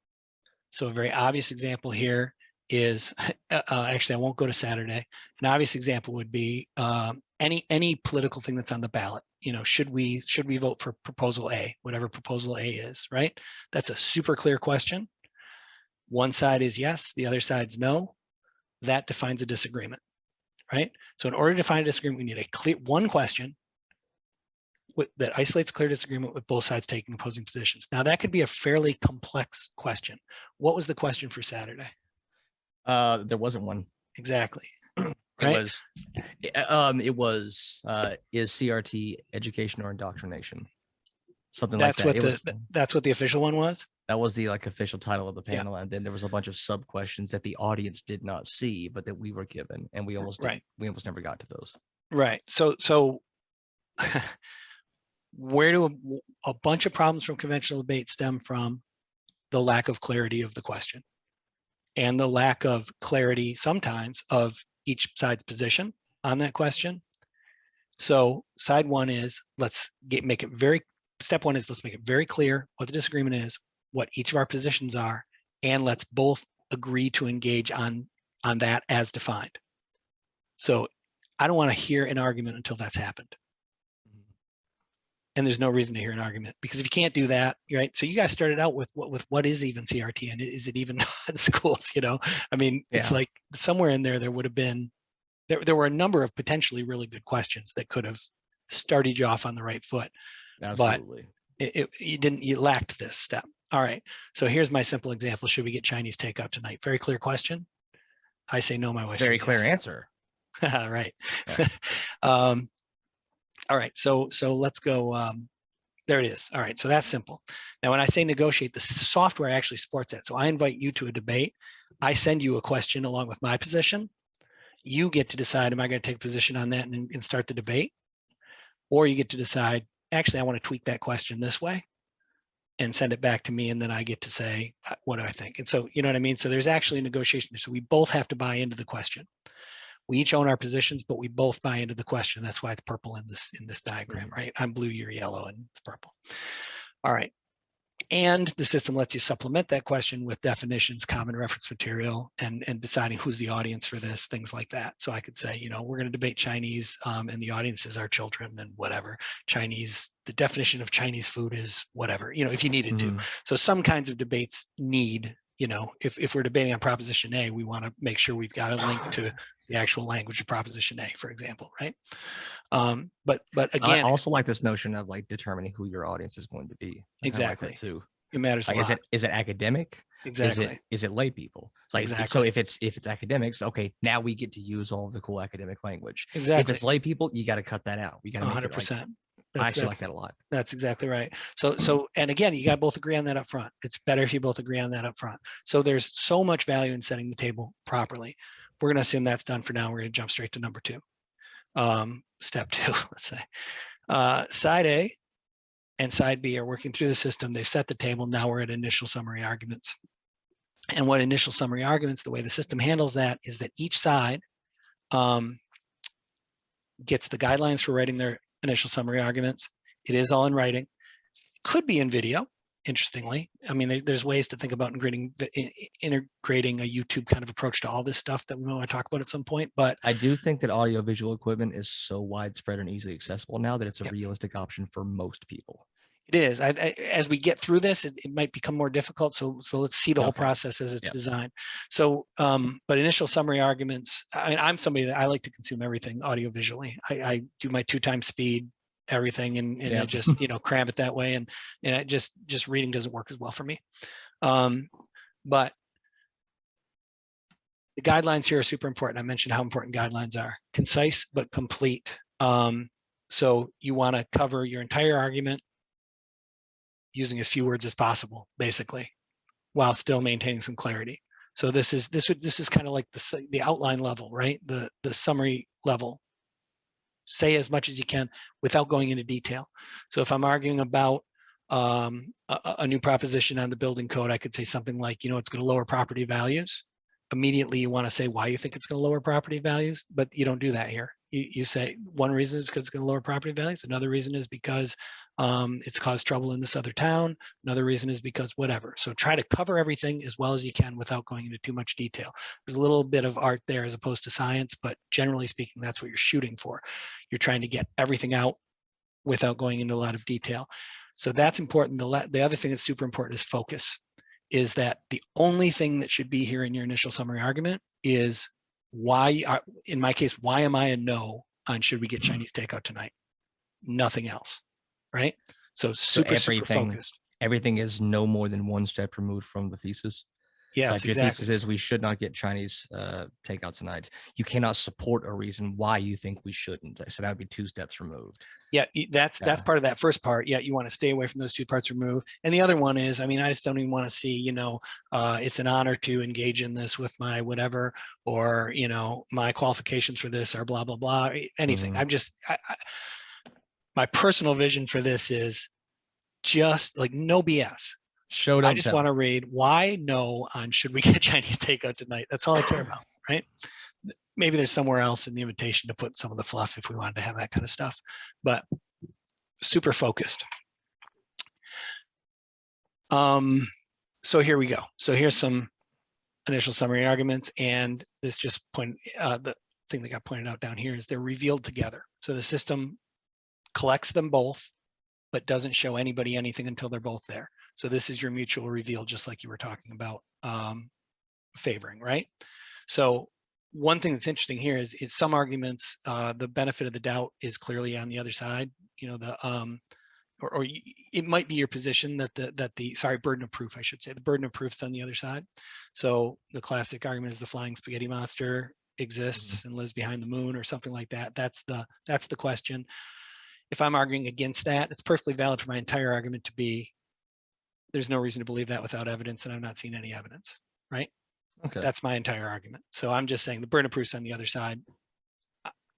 So a very obvious example here is, actually I won't go to Saturday. An obvious example would be any political thing that's on the ballot. You know, should we vote for proposal A, whatever proposal A is, right? That's a super clear question. One side is yes, the other side's no. That defines a disagreement, right? So in order to define a disagreement, we need a clear one question that isolates clear disagreement with both sides taking opposing positions. Now that could be a fairly complex question. What was the question for Saturday? There wasn't one. Exactly. Right? It was is CRT education or indoctrination? Something that's like that. That's what the official one was? That was the official title of the panel. Yeah. And then there was a bunch of sub questions that the audience did not see, but that we were given, and we almost never got to those. Right. So where do a bunch of problems from conventional debate stem from? The lack of clarity of the question and the lack of clarity sometimes of each side's position on that question. So side one is step one is let's make it very clear what the disagreement is, what each of our positions are, and let's both agree to engage on that as defined. So I don't want to hear an argument until that's happened. And there's no reason to hear an argument, because if you can't do that, right? So you guys started out with what is even CRT, and is it even in schools? You know, I mean, it's like somewhere in there would have been, there were a number of potentially really good questions that could have started you off on the right foot. Absolutely. But you lacked this step. All right. So here's my simple example. Should we get Chinese takeout tonight? Very clear question. I say no. My wife says very clear yes. Answer. Right. Yeah. All right, so let's go. There it is. All right, so that's simple. Now, when I say negotiate, the software actually supports that. So I invite you to a debate. I send you a question along with my position. You get to decide, am I going to take a position on that and start the debate? Or you get to decide, actually, I want to tweak that question this way and send it back to me, and then I get to say, what do I think? And so, you know what I mean? So there's actually a negotiation there. So we both have to buy into the question. We each own our positions, but we both buy into the question. That's why it's purple in this diagram, right? I'm blue, you're yellow, and it's purple. All right. And the system lets you supplement that question with definitions, common reference material, and deciding who's the audience for this, things like that. So I could say, you know, we're going to debate Chinese, and the audience is our children and whatever. Chinese, the definition of Chinese food is whatever, you know, if you needed to. So some kinds of debates need, you know, if we're debating on Proposition A, we want to make sure we've got a link to the actual language of Proposition A, for example, right? But again, I also like this notion of like determining who your audience is going to be. Exactly. I like that too. It matters a Like, lot. is it academic? Exactly. Is it lay people? Like, so Exactly. if it's academics, okay, now we get to use all of the cool academic language. If Exactly. it's lay people, you got to cut that out. We got to make it like, 100%. I That's actually that's like that a lot. that's exactly right. So and again, you got to both agree on that up front. It's better if you both agree on that up front. So there's so much value in setting the table properly. We're going to assume that's done for now. We're going to jump straight to number 2. Step 2, let's say. Side A and side B are working through the system. They've set the table. Now we're at initial summary arguments. And what initial summary arguments, the way the system handles that is that each side gets the guidelines for writing their initial summary arguments. It is all in writing. It could be in video, interestingly. I mean, there's ways to think about integrating a YouTube kind of approach to all this stuff that we want to talk about at some point. But I do think that audiovisual equipment is so widespread and easily accessible now that it's a realistic option for most people. it is. As we get through this, it might become more difficult. So let's see the whole process as it's designed. So, but initial summary arguments. I'm somebody that I like to consume everything audiovisually. I do my 2 times speed, everything, and I just cram it that way. And I just reading doesn't work as well for me. But the guidelines here are super important. I mentioned how important guidelines are. Concise but complete. So you want to cover your entire argument using as few words as possible, basically, while still maintaining some clarity. So this is kind of like the outline level, right? The summary level. Say as much as you can without going into detail. So if I'm arguing about a new proposition on the building code, I could say something like, it's going to lower property values. Immediately you want to say why you think it's going to lower property values, but you don't do that here. You say one reason is because it's going to lower property values. Another reason is because it's caused trouble in this other town. Another reason is because whatever. So try to cover everything as well as you can without going into too much detail. There's a little bit of art there as opposed to science, but generally speaking, that's what you're shooting for. You're trying to get everything out without going into a lot of detail. So that's important. The other thing that's super important is focus. Is that the only thing that should be here in your initial summary argument is why, in my case, why am I a no on should we get Chinese takeout tonight? Nothing else, right? So super focused. Everything is no more than 1 step removed from the thesis. Yes, so if exactly. Your thesis is we should not get Chinese takeout tonight. You cannot support a reason why you think we shouldn't. So that would be 2 steps removed. Yeah, that's part of that first part. Yeah, you want to stay away from those 2 parts removed. And the other one is, I just don't even want to see, it's an honor to engage in this with my whatever, or, my qualifications for this are blah, blah, blah, anything. My personal vision for this is just like no BS. I just want to read why no on should we get Chinese takeout tonight. That's all I care about, right? Maybe there's somewhere else in the invitation to put some of the fluff if we wanted to have that kind of stuff, but super focused. So here we go. So here's some initial summary arguments, and this just the thing that got pointed out down here is they're revealed together. So the system collects them both, but doesn't show anybody anything until they're both there. So this is your mutual reveal, just like you were talking about favoring, right? So one thing that's interesting here is some arguments, the benefit of the doubt is clearly on the other side. Or it might be your position that the burden of proof, I should say, the burden of proof is on the other side. So the classic argument is the flying spaghetti monster exists and lives behind the moon or something like that. That's the question. If I'm arguing against that, it's perfectly valid for my entire argument to be, there's no reason to believe that without evidence, and I've not seen any evidence, right? Okay. That's my entire argument. So I'm just saying the burden of proof on the other side.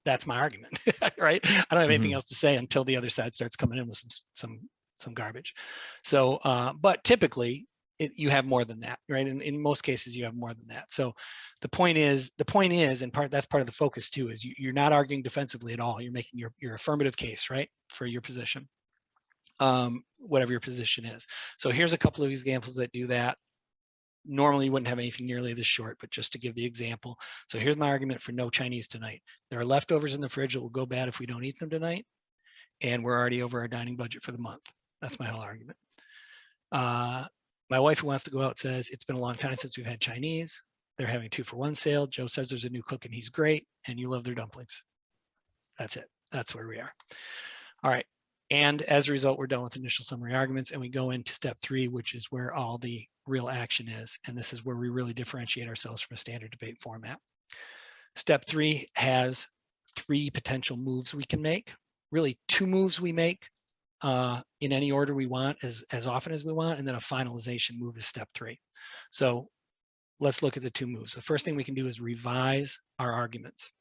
That's my argument, right? I don't have anything else to say until the other side starts coming in with some garbage. So, but typically you have more than that, right? In most cases, you have more than that. So the point is, and that's part of the focus too, is you're not arguing defensively at all. You're making your affirmative case, right, for your position, whatever your position is. So here's a couple of examples that do that. Normally you wouldn't have anything nearly this short, but just to give the example. So here's my argument for no Chinese tonight. There are leftovers in the fridge that will go bad if we don't eat them tonight, and we're already over our dining budget for the month. That's my whole argument. My wife, who wants to go out, says it's been a long time since we've had Chinese. They're having a 2-for-1 sale. Joe says there's a new cook and he's great, and you love their dumplings. That's it. That's where we are. All right. And as a result, we're done with initial summary arguments, and we go into step 3, which is where all the real action is. And this is where we really differentiate ourselves from a standard debate format. Step 3 has 3 potential moves we can make, really 2 moves we make in any order we want, as often as we want, and then a finalization move is step 3. So let's look at the 2 moves. The first thing we can do is revise our arguments.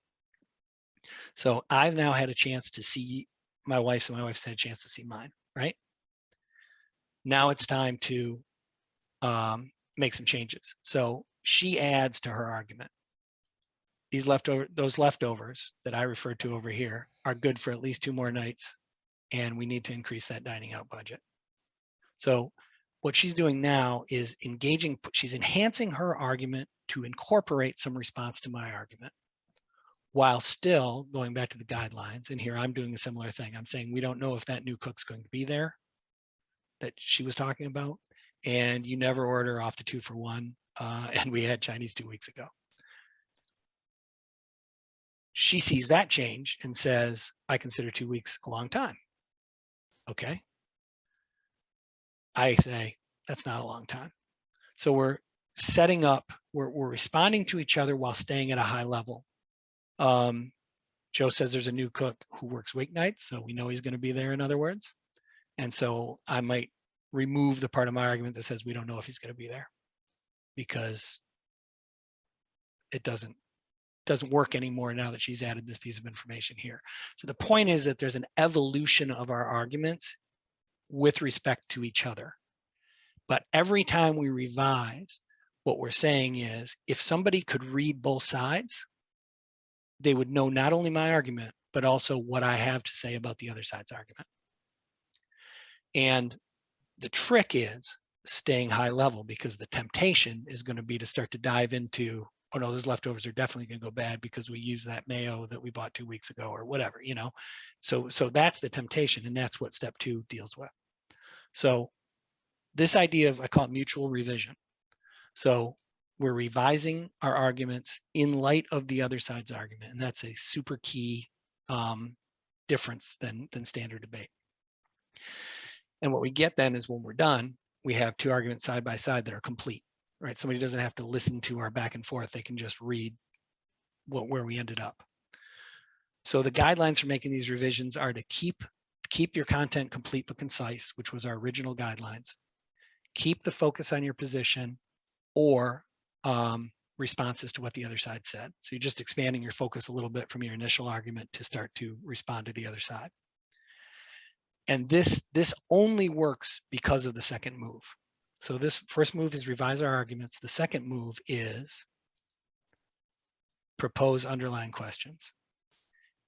So I've now had a chance to see my wife's, and my wife's had a chance to see mine, right? Now it's time to make some changes. So she adds to her argument. Those leftovers that I referred to over here are good for at least 2 more nights, and we need to increase that dining out budget. So what she's doing now is she's enhancing her argument to incorporate some response to my argument, while still going back to the guidelines. And here I'm doing a similar thing. I'm saying we don't know if that new cook's going to be there that she was talking about, and you never order off the 2 for 1, and we had Chinese 2 weeks ago. She sees that change and says, I consider 2 weeks a long time. Okay. I say, that's not a long time. So we're setting up, we're responding to each other while staying at a high level. Joe says there's a new cook who works weeknights, so we know he's going to be there, in other words. And so I might remove the part of my argument that says we don't know if he's going to be there, because it doesn't work anymore now that she's added this piece of information here. So the point is that there's an evolution of our arguments with respect to each other. But every time we revise, what we're saying is, if somebody could read both sides, they would know not only my argument, but also what I have to say about the other side's argument. And the trick is staying high level, because the temptation is going to be to start to dive into, oh no, those leftovers are definitely going to go bad because we use that mayo that we bought 2 weeks ago, or whatever, you know. So that's the temptation, and that's what step 2 deals with. So this idea of, I call it mutual revision. So we're revising our arguments in light of the other side's argument, and that's a super key difference than standard debate. And what we get then is, when we're done, we have 2 arguments side by side that are complete, right? Somebody doesn't have to listen to our back and forth. They can just read where we ended up. So the guidelines for making these revisions are to keep your content complete but concise, which was our original guidelines. Keep the focus on your position, or responses to what the other side said. So you're just expanding your focus a little bit from your initial argument to start to respond to the other side. And this only works because of the second move. So this first move is revise our arguments. The second move is propose underlying questions.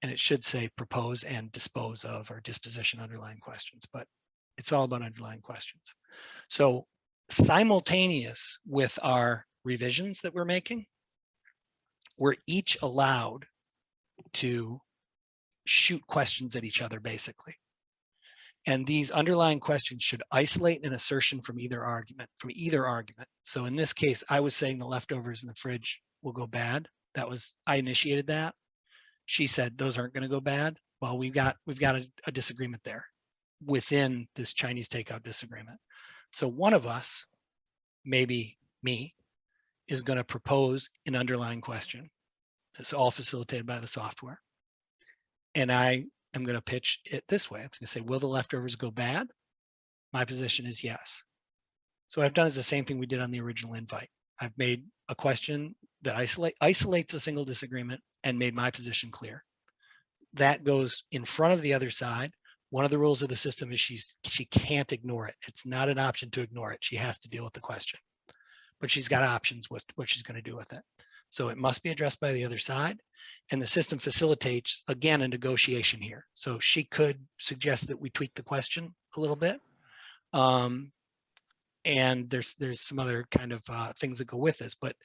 And it should say propose and dispose of, or disposition underlying questions, but it's all about underlying questions. So simultaneous with our revisions that we're making, we're each allowed to shoot questions at each other, basically. And these underlying questions should isolate an assertion from either argument. So in this case, I was saying the leftovers in the fridge will go bad. I initiated that. She said those aren't going to go bad. Well, we've got a disagreement there within this Chinese takeout disagreement. So one of us, maybe me, is going to propose an underlying question. It's all facilitated by the software. And I am going to pitch it this way. I'm going to say, will the leftovers go bad? My position is yes. So what I've done is the same thing we did on the original invite. I've made a question that isolates a single disagreement and made my position clear. That goes in front of the other side. One of the rules of the system is she can't ignore it. It's not an option to ignore it. She has to deal with the question, but she's got options with what she's going to do with it. So it must be addressed by the other side. And the system facilitates, again, a negotiation here. So she could suggest that we tweak the question a little bit. And there's some other kind of things that go with this. But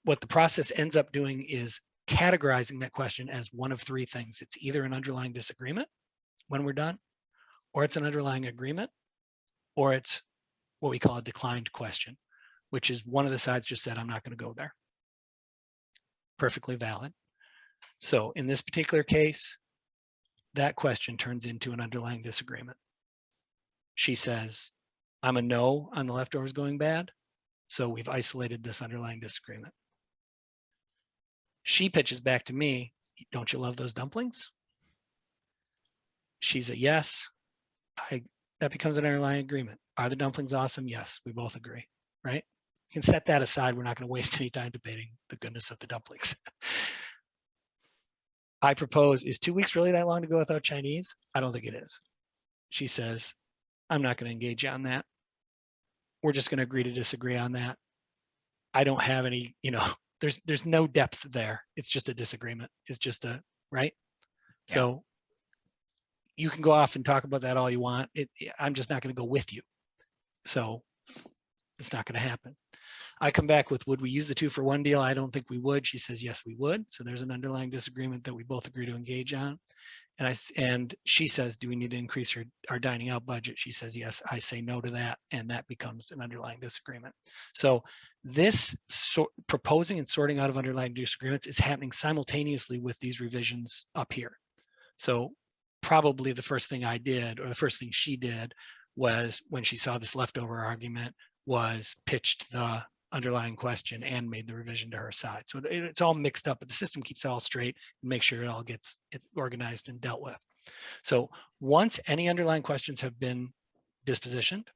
what the process ends up doing is categorizing that question as one of 3 things. It's either an underlying disagreement when we're done, or it's an underlying agreement, or it's what we call a declined question, which is one of the sides just said, I'm not going to go there. Perfectly valid. So in this particular case, that question turns into an underlying disagreement. She says, I'm a no on the leftovers going bad. So we've isolated this underlying disagreement. She pitches back to me, don't you love those dumplings? She's a yes. That becomes an underlying agreement. Are the dumplings awesome? Yes, we both agree, right? You can set that aside. We're not going to waste any time debating the goodness of the dumplings. I propose, is 2 weeks really that long to go without Chinese? I don't think it is. She says, I'm not going to engage you on that. We're just going to agree to disagree on that. I don't have any, there's no depth there. It's just a disagreement. It's just right? Yeah. So you can go off and talk about that all you want. I'm just not going to go with you. So it's not going to happen. I come back with, would we use the 2-for-1 deal? I don't think we would. She says, yes, we would. So there's an underlying disagreement that we both agree to engage on. And she says, do we need to increase our dining out budget? She says, yes. I say no to that. And that becomes an underlying disagreement. So this proposing and sorting out of underlying disagreements is happening simultaneously with these revisions up here. So probably the first thing I did, or the first thing she did, was when she saw this leftover argument, was pitched the underlying question and made the revision to her side. So it's all mixed up, but the system keeps it all straight and makes sure it all gets organized and dealt with. So once any underlying questions have been dispositioned,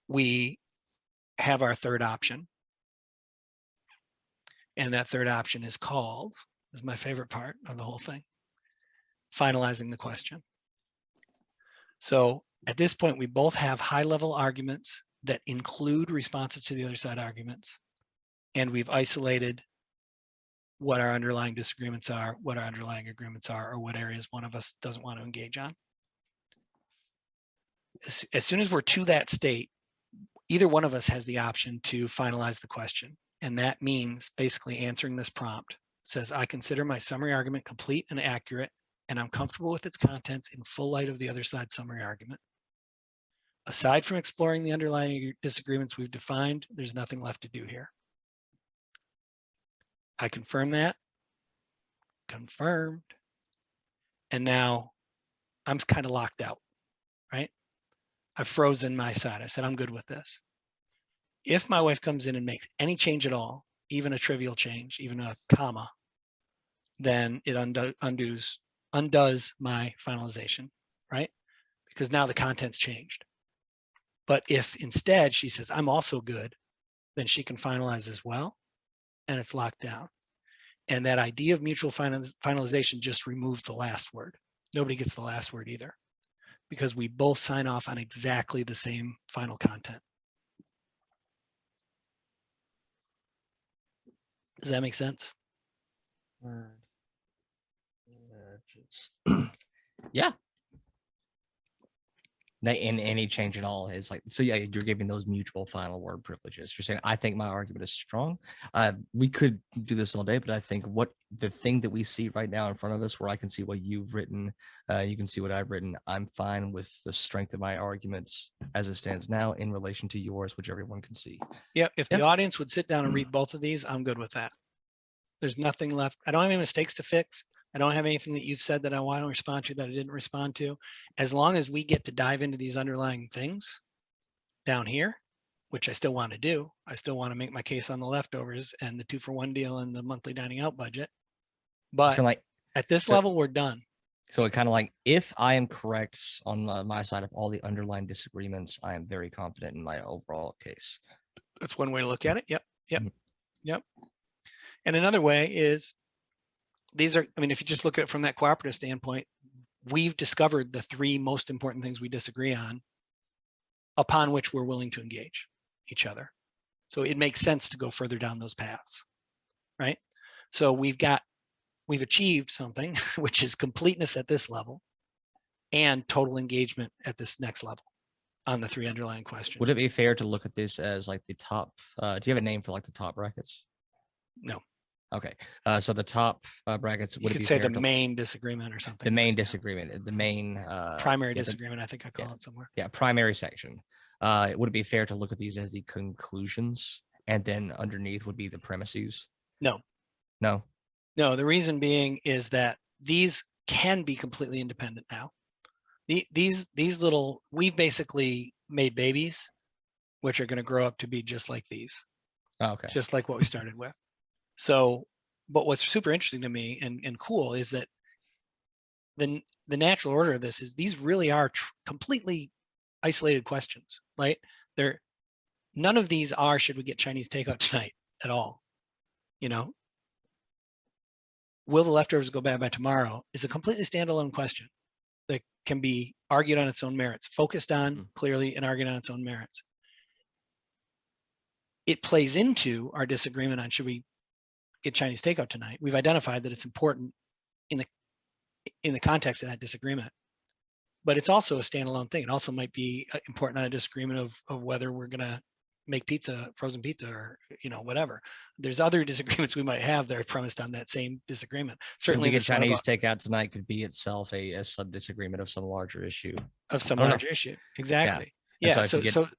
we have our third option. And that third option is called, this is my favorite part of the whole thing, finalizing the question. So at this point, we both have high-level arguments that include responses to the other side arguments. And we've isolated what our underlying disagreements are, what our underlying agreements are, or what areas one of us doesn't want to engage on. As soon as we're to that state, either one of us has the option to finalize the question. And that means basically answering this prompt. It says, I consider my summary argument complete and accurate, and I'm comfortable with its contents in full light of the other side's summary argument. Aside from exploring the underlying disagreements we've defined, there's nothing left to do here. I confirm that. Confirmed. And now I'm kind of locked out, right? I've frozen my side. I said, I'm good with this. If my wife comes in and makes any change at all, even a trivial change, even a comma, then it undoes my finalization, right? Because now the content's changed. But if instead she says, I'm also good, then she can finalize as well, and it's locked down. And that idea of mutual finalization just removed the last word. Nobody gets the last word either, because we both sign off on exactly the same final content. Does that make sense? Yeah. And any change at all is like, so yeah, you're giving those mutual final word privileges. You're saying, I think my argument is strong. We could do this all day, but I think the thing that we see right now in front of us, where I can see what you've written, you can see what I've written. I'm fine with the strength of my arguments as it stands now in relation to yours, which everyone can see. Yeah, if the audience would sit down and read both of these, I'm good with that. There's nothing left. I don't have any mistakes to fix. I don't have anything that you've said that I want to respond to that I didn't respond to. As long as we get to dive into these underlying things down here, which I still want to do. I still want to make my case on the leftovers and the 2-for-1 deal and the monthly dining out budget. But at this level, we're done. So it kind of like, if I am correct on my side of all the underlying disagreements, I am very confident in my overall case. That's one way to look at it. Yep. And another way is, these are, I mean, if you just look at it from that cooperative standpoint, we've discovered the 3 most important things we disagree on, upon which we're willing to engage each other. So it makes sense to go further down those paths, right? So we've achieved something, which is completeness at this level and total engagement at this next level on the 3 underlying questions. Would it be fair to look at this as like the top, do you have a name for like the top brackets? No. Okay, so the top brackets, would you could say the main disagreement or something. The main disagreement, the main primary disagreement, I think I call it somewhere. Yeah, primary section. Would it be fair to look at these as the conclusions, and then underneath would be the premises? No. No. No, the reason being is that these can be completely independent now. These little, we've basically made babies, which are going to grow up to be just like these, Okay. just like what we started with. So, but what's super interesting to me and cool is that the natural order of this is these really are completely isolated questions, right? None of these are, should we get Chinese takeout tonight at all? You know, will the leftovers go bad by tomorrow is a completely standalone question that can be argued on its own merits, focused on clearly and argued on its own merits. It plays into our disagreement on should we get Chinese takeout tonight. We've identified that it's important in the context of that disagreement, but it's also a standalone thing. It also might be important on a disagreement of whether we're going to make pizza, frozen pizza, or whatever. There's other disagreements we might have that are premised on that same disagreement. Certainly, we get Chinese takeout tonight could be itself a sub disagreement of some larger issue. Exactly. Yeah.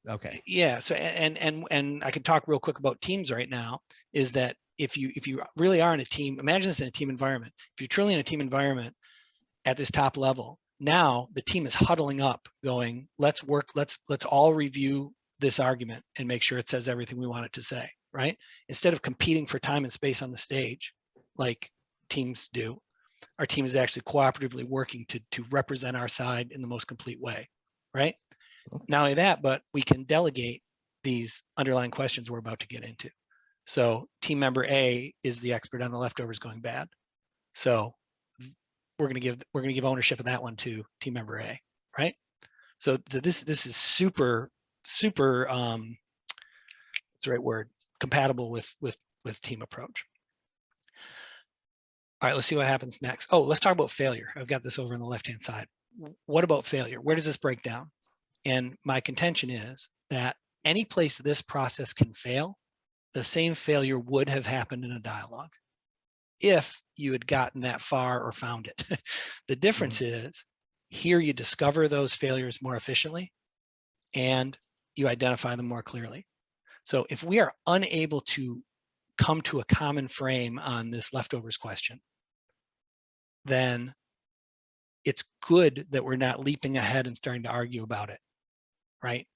Okay. Yeah. So and I could talk real quick about teams right now. Is that if you really are in a team, imagine this in a team environment. If you're truly in a team environment at this top level, now the team is huddling up, going, let's work. Let's all review this argument and make sure it says everything we want it to say, right? Instead of competing for time and space on the stage, like teams do, our team is actually cooperatively working to represent our side in the most complete way, right? Not only that, but we can delegate these underlying questions we're about to get into. So team member A is the expert on the leftovers going bad. So we're going to give ownership of that one to team member A, right? So this is super what's the right word, compatible with team approach. All right, let's see what happens next. Oh, let's talk about failure. I've got this over on the left-hand side. What about failure? Where does this break down? And my contention is that any place this process can fail, the same failure would have happened in a dialogue if you had gotten that far or found it. The difference is here you discover those failures more efficiently and you identify them more clearly. So if we are unable to come to a common frame on this leftovers question, then it's good that we're not leaping ahead and starting to argue about it, right?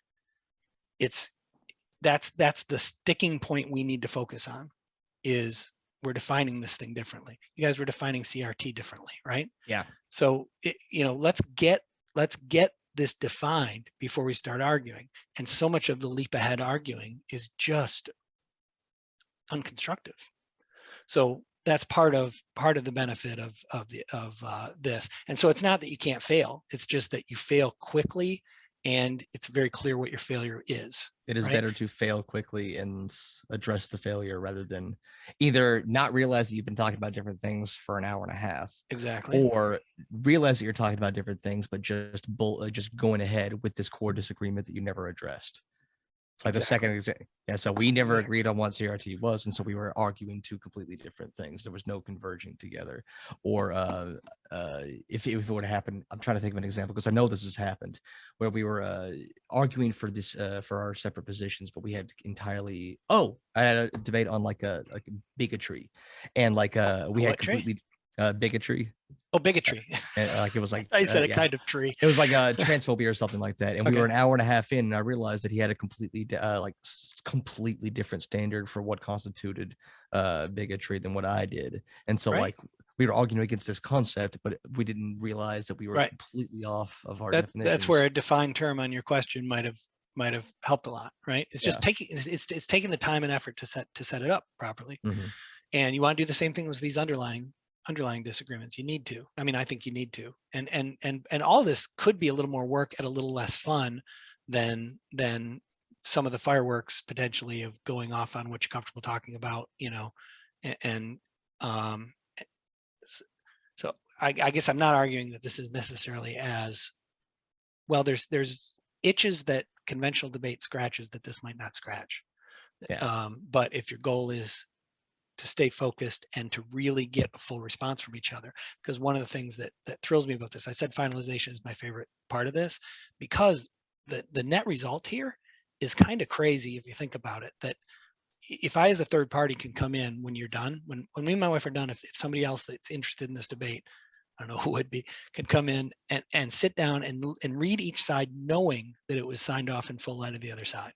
That's the sticking point we need to focus on, is we're defining this thing differently. You guys were defining CRT differently, right? Yeah. So let's get this defined before we start arguing. And so much of the leap ahead arguing is just unconstructive. So that's part of the benefit of this. And so it's not that you can't fail. It's just that you fail quickly, and it's very clear what your failure is. It is better to fail quickly and address the failure rather than either not realize that you've been talking about different things for an hour and a half. Exactly. Or realize that you're talking about different things, but just going ahead with this core disagreement that you never addressed. So like the second example. Yeah, so we never agreed on what CRT was, and so we were arguing two completely different things. There was no converging together. Or if it would have happened, I'm trying to think of an example because I know this has happened, where we were arguing for this for our separate positions, but we had entirely. I had a debate on like a bigotry, and like we had completely bigotry. Oh, bigotry. Like it was like I said a kind of tree. It was like a transphobia or something like that. And we were an hour and a half in, and I realized that he had a completely different standard for what constituted bigotry than what I did. And so like we were arguing against this concept, but we didn't realize that we were completely off of our definitions. That's where a defined term on your question might have helped a lot, right? It's just it's taking the time and effort to set it up properly. And you want to do the same thing with these underlying disagreements. You need to. I mean, I think you need to. And all this could be a little more work at a little less fun than some of the fireworks potentially of going off on what you're comfortable talking about, so I guess I'm not arguing that this is necessarily as well. There's itches that conventional debate scratches that this might not scratch. But if your goal is to stay focused and to really get a full response from each other, because one of the things that thrills me about this, I said finalization is my favorite part of this, because the net result here is kind of crazy if you think about it. That if I as a third party can come in when you're done, when me and my wife are done, if somebody else that's interested in this debate I don't know who would be, could come in and sit down and read each side knowing that it was signed off in full light of the other side,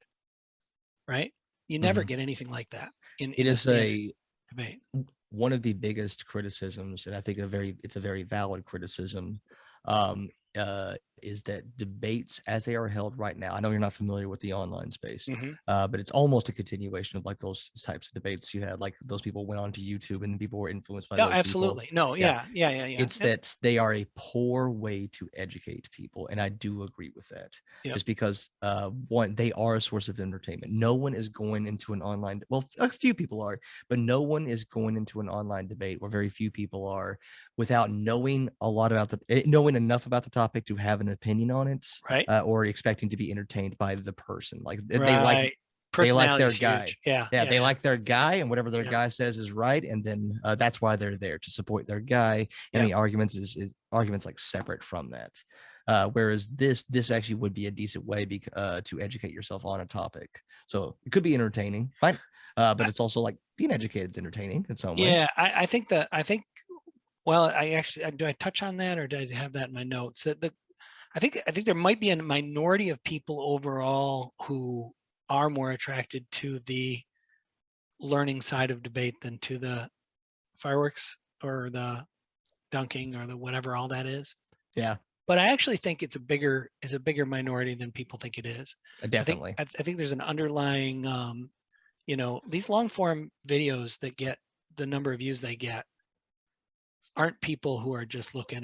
right? You never get anything like that It in a is standard debate. one of the biggest criticisms, and I think it's a very valid criticism, um, is that debates as they are held right now. I know you're not familiar with the online space, Mm-hmm. but it's almost a continuation of like those types of debates you had. Like those people went on to YouTube, and people were influenced by No, those people. absolutely. No, Yeah, yeah. it's Yep. that they are a poor way to educate people, and I do agree with that. Yep. Just because one, they are a source of entertainment. No one is going into an online, well, a few people are, but no one is going into an online debate, where very few people are, without knowing a lot about knowing enough about the topic to have an opinion on it, Right. or expecting to be entertained by the person. Like Right. they like Personality their is guy. huge. Yeah. Yeah, Yeah. they Yeah. like their guy, and whatever their Yeah. guy says is right, and then that's why they're there, to support their guy. And Yeah. the arguments is arguments like separate from that. Whereas this actually would be a decent way to educate yourself on a topic. So it could be entertaining, fine, but it's also like being educated is entertaining in some way. Yeah. I think that well, I actually do I touch on that, or did I have that in my notes? That I think there might be a minority of people overall who are more attracted to the learning side of debate than to the fireworks or the dunking or the whatever all that is. Yeah, But I actually think it's a bigger minority than people think it is. definitely. I think there's an underlying these long form videos that get the number of views they get aren't people who are just looking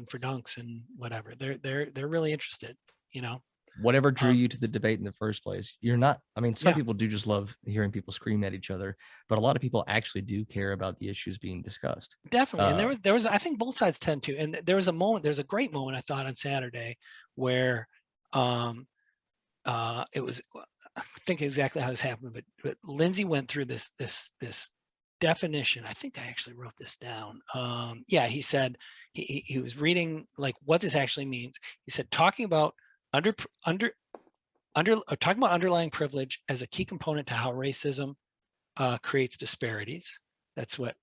for dunks and whatever. They're really interested, you know. Whatever drew you to the debate in the first place. You're not, I mean, some Yeah, people do just love hearing people scream at each other, but a lot of people actually do care about the issues being discussed. definitely. And there was I think both sides tend to. And there's a great moment I thought on Saturday where it was, I think exactly how this happened, but Lindsay went through this definition. I think I actually wrote this down. Yeah, he said he was reading like what this actually means. He said talking about talking about underlying privilege as a key component to how racism creates disparities. That's what.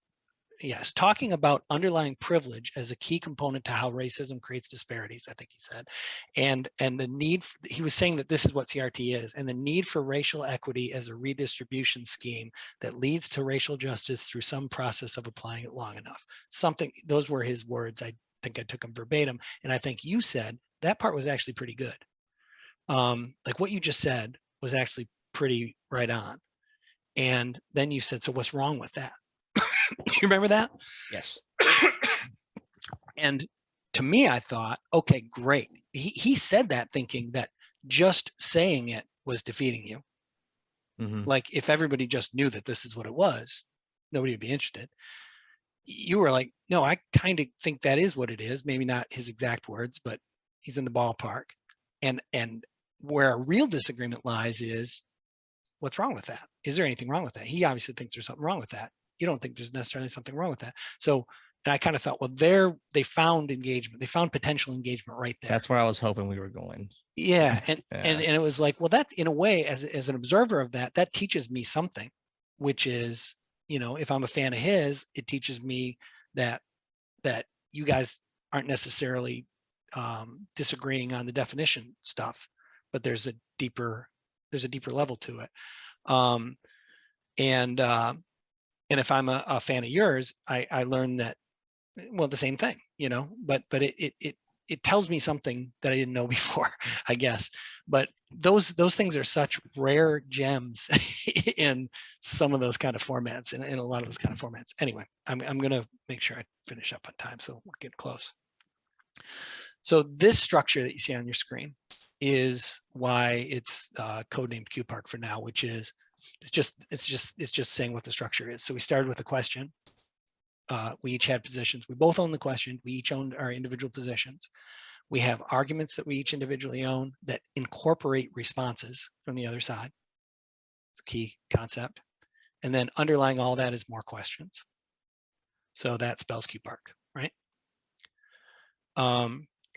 Yes, talking about underlying privilege as a key component to how racism creates disparities, I think he said, and the need. He was saying that this is what CRT is, and the need for racial equity as a redistribution scheme that leads to racial justice through some process of applying it long enough. Something. Those were his words. I think I took them verbatim, and I think you said that part was actually pretty good. Like what you just said was actually pretty right on. And then you said, so what's wrong with that? You remember that? Yes. And to me, I thought, okay, great. He said that thinking that just saying it was defeating you. Mm-hmm. Like if everybody just knew that this is what it was, nobody would be interested. You were like, no, I kind of think that is what it is. Maybe not his exact words, but he's in the ballpark. And where a real disagreement lies is, what's wrong with that? Is there anything wrong with that? He obviously thinks there's something wrong with that. You don't think there's necessarily something wrong with that. So, and I kind of thought, well, they found engagement. They found potential engagement right there. That's where I was hoping we were going. Yeah. And it was like, well, that in a way, as an observer of that, that teaches me something, which is, if I'm a fan of his, it teaches me that you guys aren't necessarily disagreeing on the definition stuff, but there's a deeper level to it. And if I'm a fan of yours, I learned that, well, the same thing, but it tells me something that I didn't know before, I guess. But those things are such rare gems in some of those kind of formats, in a lot of those kind of formats. Anyway, I'm going to make sure I finish up on time, so we're getting close. So this structure that you see on your screen is why it's codenamed QPARQ for now, which is it's just saying what the structure is. So we started with a question. We each had positions. We both own the question. We each owned our individual positions. We have arguments that we each individually own that incorporate responses from the other side. It's a key concept. And then underlying all that is more questions. So that spells QPARQ, right?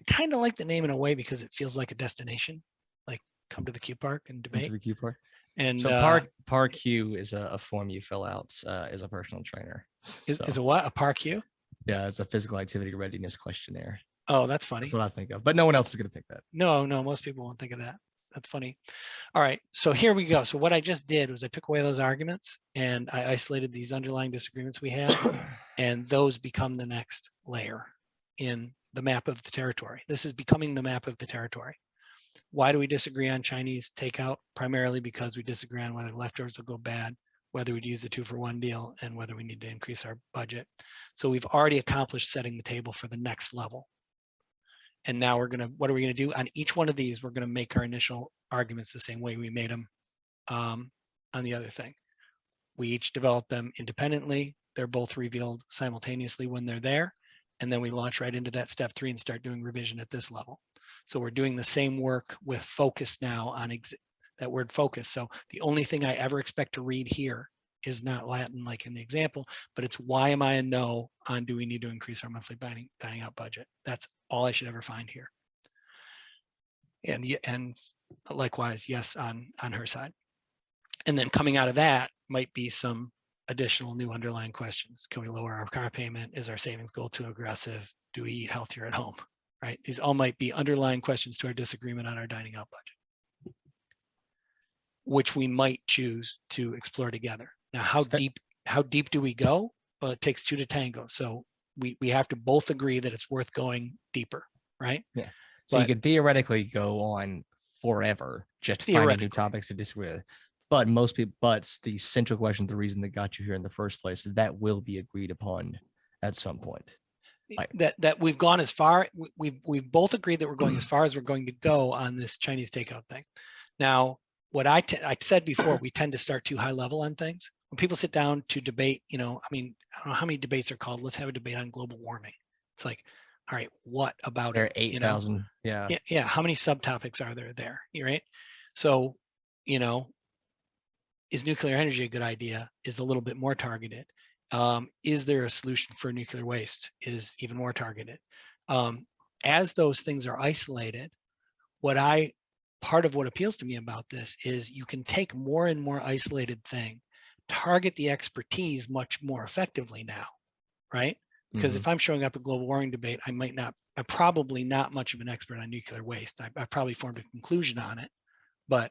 Kind of like the name in a way because it feels like a destination, like come to the QPARQ and debate. Come to the QPARQ. And so PARQ is a form you fill out as a personal trainer. Is a what? A PARQ? Yeah, it's a physical activity readiness questionnaire. Oh, that's That's funny. what I think of, but no one else is going to pick that. No, most people won't think of that. That's funny. All right, so here we go. So what I just did was I took away those arguments and I isolated these underlying disagreements we had, and those become the next layer in the map of the territory. This is becoming the map of the territory. Why do we disagree on Chinese takeout? Primarily because we disagree on whether leftovers will go bad, whether we'd use the 2-for-1 deal, and whether we need to increase our budget. So we've already accomplished setting the table for the next level. And now what are we gonna do? On each one of these, we're gonna make our initial arguments the same way we made them on the other thing. We each develop them independently. They're both revealed simultaneously when they're there. And then we launch right into that step 3 and start doing revision at this level. So we're doing the same work with focus now on that word focus. So the only thing I ever expect to read here is not Latin like in the example, but it's why am I a no on do we need to increase our monthly dining out budget? That's all I should ever find here. And likewise, yes on her side. And then coming out of that might be some additional new underlying questions. Can we lower our car payment? Is our savings goal too aggressive? Do we eat healthier at home? Right? These all might be underlying questions to our disagreement on our dining out budget, which we might choose to explore together. Now, how deep do we go? Well, it takes 2 to tango. So we have to both agree that it's worth going deeper, right? Yeah. So you could theoretically go on forever just finding new topics to disagree with. But most people, but the central question, the reason that got you here in the first place, that will be agreed upon at some point. That we've gone as far, we've both agreed that we're going as far as we're going to go on this Chinese takeout thing. Now, what I said before, we tend to start too high level on things. When people sit down to debate, I mean, I don't know how many debates are called. Let's have a debate on global warming. It's like, all right, what about there are 8,000. Yeah. Yeah. How many subtopics are there? Right. So, is nuclear energy a good idea? Is a little bit more targeted. Is there a solution for nuclear waste? Is even more targeted. As those things are isolated, part of what appeals to me about this is you can take more and more isolated thing, target the expertise much more effectively now, right? Because if I'm showing up at global warming debate, I'm probably not much of an expert on nuclear waste. I probably formed a conclusion on it, but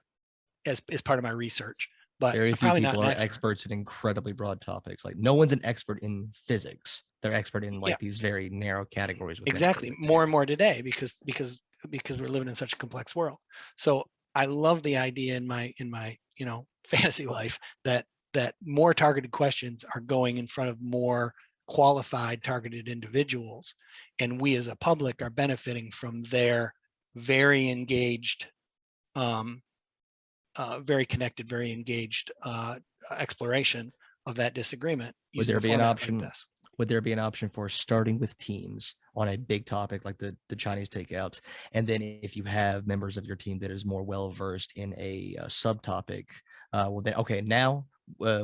as part of my research. But very few people are experts experts in incredibly broad topics. Like no one's an expert in physics. They're expert in like these very narrow categories. Exactly. Physics. More and more today because we're living in such a complex world. So I love the idea in my fantasy life that more targeted questions are going in front of more qualified targeted individuals, and we as a public are benefiting from their very engaged, very connected, very engaged exploration of that disagreement. Would there be an option? Like this. Would there be an option for starting with teams on a big topic like the Chinese takeouts, and then if you have members of your team that is more well versed in a subtopic, well then okay, now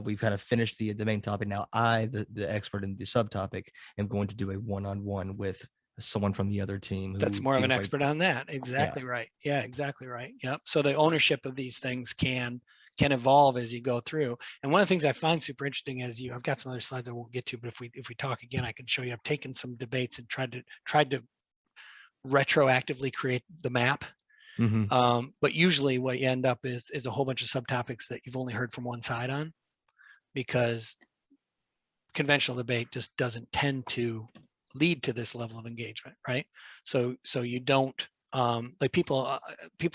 we've kind of finished the main topic. Now I, the expert in the subtopic, am going to do a one-on-one with someone from the other team that's more of an expert on that. Exactly. Right. Yeah, exactly right. Yep. So the ownership of these things can evolve as you go through. And one of the things I find super interesting I've got some other slides I won't get to, but if we talk again, I can show you. I've taken some debates and tried to retroactively create the map. But usually what you end up is a whole bunch of subtopics that you've only heard from one side on, because conventional debate just doesn't tend to lead to this level of engagement, right? So you don't like people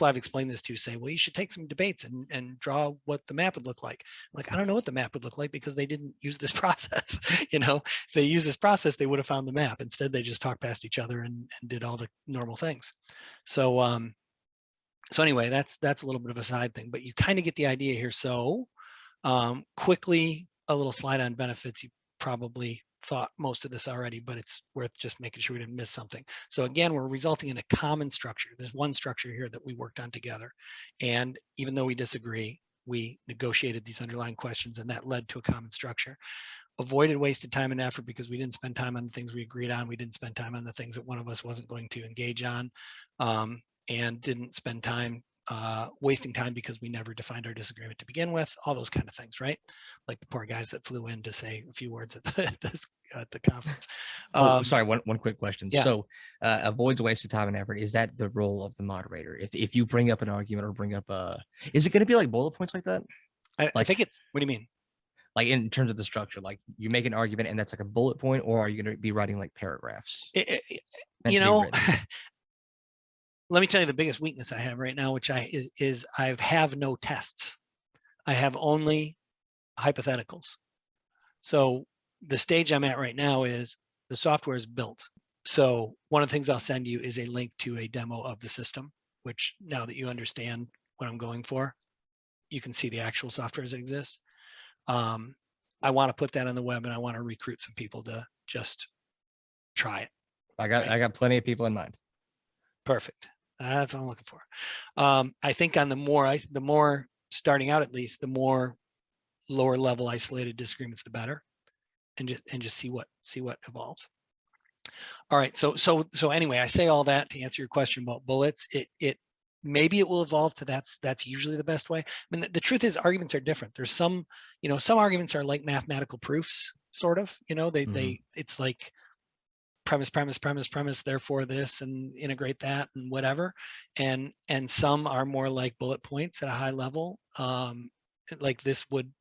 I've explained this to say, well, you should take some debates and draw what the map would look like. Like, I don't know what the map would look like because they didn't use this process. If they used this process, they would have found the map. Instead, they just talked past each other and did all the normal things. So anyway, that's a little bit of a side thing, but you kind of get the idea here. So quickly, a little slide on benefits. You probably thought most of this already, but it's worth just making sure we didn't miss something. So again, we're resulting in a common structure. There's one structure here that we worked on together. And even though we disagree, we negotiated these underlying questions, and that led to a common structure. Avoided wasted time and effort because we didn't spend time on the things we agreed on. We didn't spend time on the things that one of us wasn't going to engage on, and didn't spend time wasting time because we never defined our disagreement to begin with, all those kind of things, right? Like the poor guys that flew in to say a few words at at the conference. Sorry, one quick question. Yeah. So avoids wasted time and effort. Is that the role of the moderator? If you bring up an argument or bring up is it going to be like bullet points like that? I think it's, what do you mean? Like in terms of the structure, like you make an argument and that's like a bullet point, or are you going to be writing like paragraphs? You know, let me tell you the biggest weakness I have right now, which is I have no tests. I have only hypotheticals. So the stage I'm at right now is the software is built. So one of the things I'll send you is a link to a demo of the system, which now that you understand what I'm going for, you can see the actual software as it exists. I want to put that on the web, and I want to recruit some people to just try it. I got plenty of people in mind. Perfect. That's what I'm looking for. I think on the more starting out, at least, the more lower level isolated disagreements, the better, and just see what evolves. All right. So anyway, I say all that to answer your question about bullets. It maybe it will evolve to that's usually the best way. I mean, the truth is arguments are different. There's some arguments are like mathematical proofs, sort of. It's like premise, therefore this, and integrate that and whatever. And some are more like bullet points at a high level. Like this would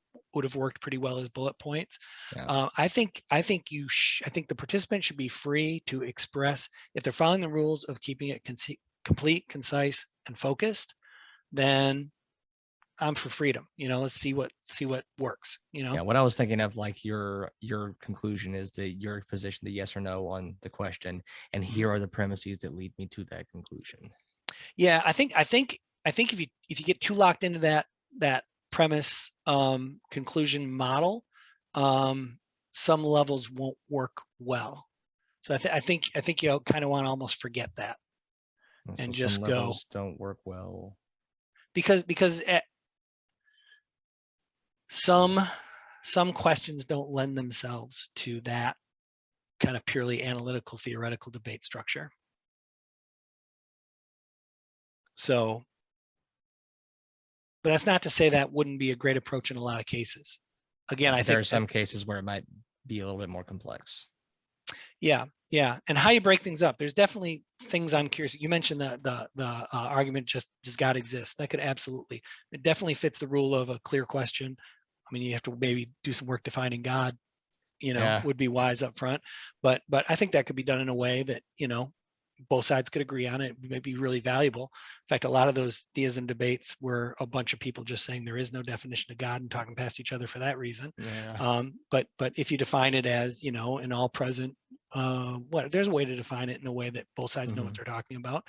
have worked pretty well as bullet points. Yeah. I think the participant should be free to express, if they're following the rules of keeping it complete, concise, and focused, then I'm for freedom. Let's see what works. Yeah. What I was thinking of, like your conclusion is that your position, the yes or no on the question, and here are the premises that lead me to that conclusion. Yeah, I think if you get too locked into that premise conclusion model, some levels won't work well. So I think you kind of want to almost forget that and just some levels don't work well because some questions don't lend themselves to that kind of purely analytical theoretical debate structure. So, but that's not to say that wouldn't be a great approach in a lot of cases. Again, I think there are some cases where it might be a little bit more complex. Yeah. And how you break things up. There's definitely things I'm curious. You mentioned the argument just does God exist? That could absolutely. It definitely fits the rule of a clear question. I mean, you have to maybe do some work defining God, would be wise up front. But I think that could be done in a way that, both sides could agree on it. It may be really valuable. In fact, a lot of those theism debates were a bunch of people just saying there is no definition of God and talking past each other for that reason. Yeah. But if you define it as, an all present, there's a way to define it in a way that both sides know what they're talking about,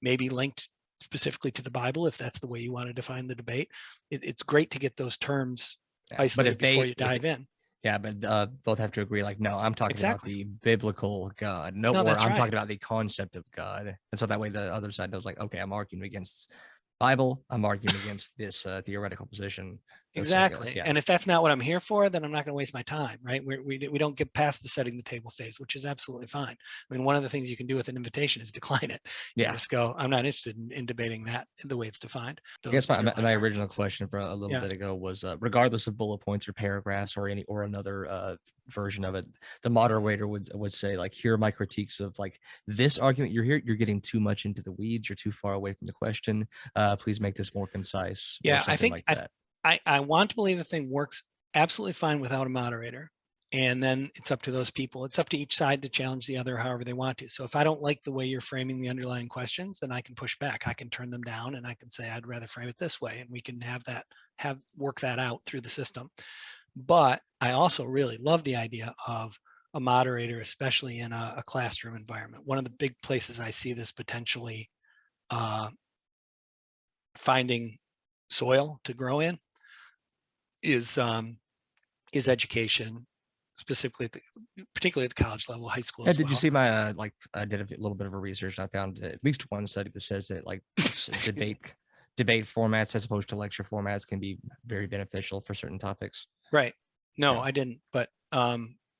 maybe linked specifically to the Bible, if that's the way you want to define the debate. It's great to get those terms isolated before you dive in. Yeah, but both have to agree. Like, no, I'm talking about the biblical God. No, or I'm talking about the concept of God. And so that way the other side knows, like, okay, I'm arguing against Bible. I'm arguing against this theoretical position. Exactly. Yeah. And if that's not what I'm here for, then I'm not going to waste my time, right? We don't get past the setting the table phase, which is absolutely fine. I mean, one of the things you can do with an invitation is decline it. You just go, I'm not interested in debating that the way it's defined. I guess my original question for a little bit ago was, regardless of bullet points or paragraphs or another version of it, the moderator would say, like, here are my critiques of, like, this argument you're getting too much into the weeds, you're too far away from the question. Please make this more concise. Yeah, I think I want to believe the thing works absolutely fine without a moderator. And then it's up to those people. It's up to each side to challenge the other however they want to. So if I don't like the way you're framing the underlying questions, then I can push back. I can turn them down and I can say, I'd rather frame it this way. And we can work that out through the system. But I also really love the idea of a moderator, especially in a classroom environment. One of the big places I see this potentially finding soil to grow in is education, specifically particularly at the college level, high school. Did you see my I did a little bit of a research and I found at least one study that says that, like, debate formats as opposed to lecture formats can be very beneficial for certain topics. Right. No, I didn't. But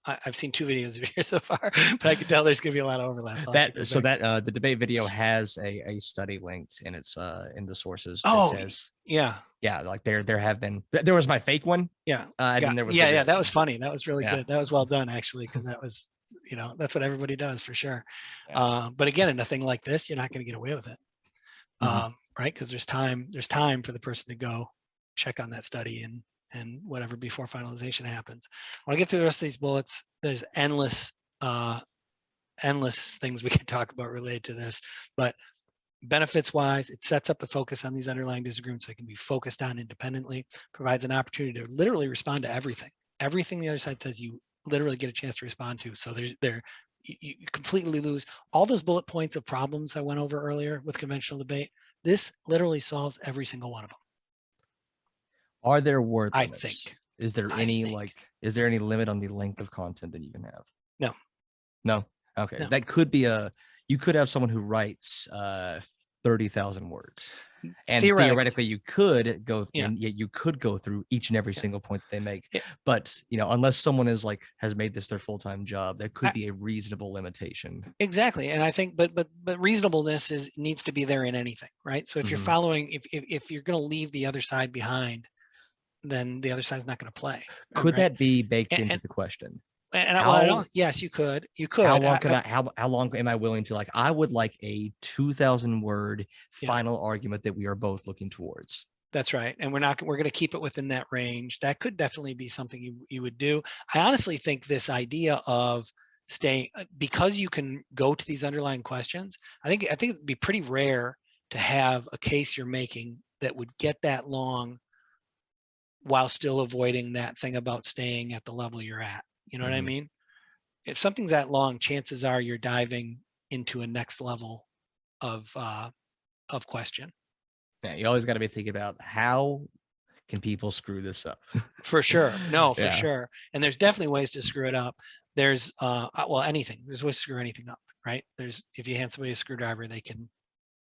I've seen 2 videos of yours so far, but I can tell there's going to be a lot of overlap. So I'll have to go So back. that the debate video has a study linked, and it's in the sources that Oh, says, yeah. yeah, like there have been, there was my fake one, Yeah. and then there was Yeah. the Yeah. real That one. was funny. That was really Yeah, good. That was well done, actually, because that was, that's what everybody does for sure. yeah. But again, in a thing like this, you're not going to get away with it. Mhm. Right? Because there's time for the person to go check on that study and whatever before finalization happens. I want to get through the rest of these bullets. There's endless things we can talk about related to this, but benefits wise, it sets up the focus on these underlying disagreements so they can be focused on independently, provides an opportunity to literally respond to everything the other side says, you literally get a chance to respond to. So you completely lose all those bullet points of problems I went over earlier with conventional debate. This literally solves every single one of them. Are there word I limits? think. Is there I any think. is there any limit on the length of content that you can have? No. No. Okay. No. That could be you could have someone who writes 30,000 words. And theoretically you could go Yeah. you could go through each and every Yeah. single point that they make. Yeah. But, unless someone is has made this their full-time job, there could be a reasonable limitation. Exactly. And I think, but reasonableness needs to be there in anything, right? So if you're following, if you're going to leave the other side behind, then the other side's not going to play. Could Right? that be baked into And, the question? yes, you could. How long could how long am I willing to I would like a 2,000 word final argument that we are both looking towards. That's right. And we're going to keep it within that range. That could definitely be something you would do. I honestly think this idea of staying, because you can go to these underlying questions, I think it'd be pretty rare to have a case you're making that would get that long while still avoiding that thing about staying at the level you're at. You know what I mean? If something's that long, chances are you're diving into a next level of question. Yeah, you always got to be thinking about how can people screw this up. For sure. No, for Yeah. sure. And there's definitely ways to screw it up. There's anything. There's ways to screw anything up, right? If you hand somebody a screwdriver, they can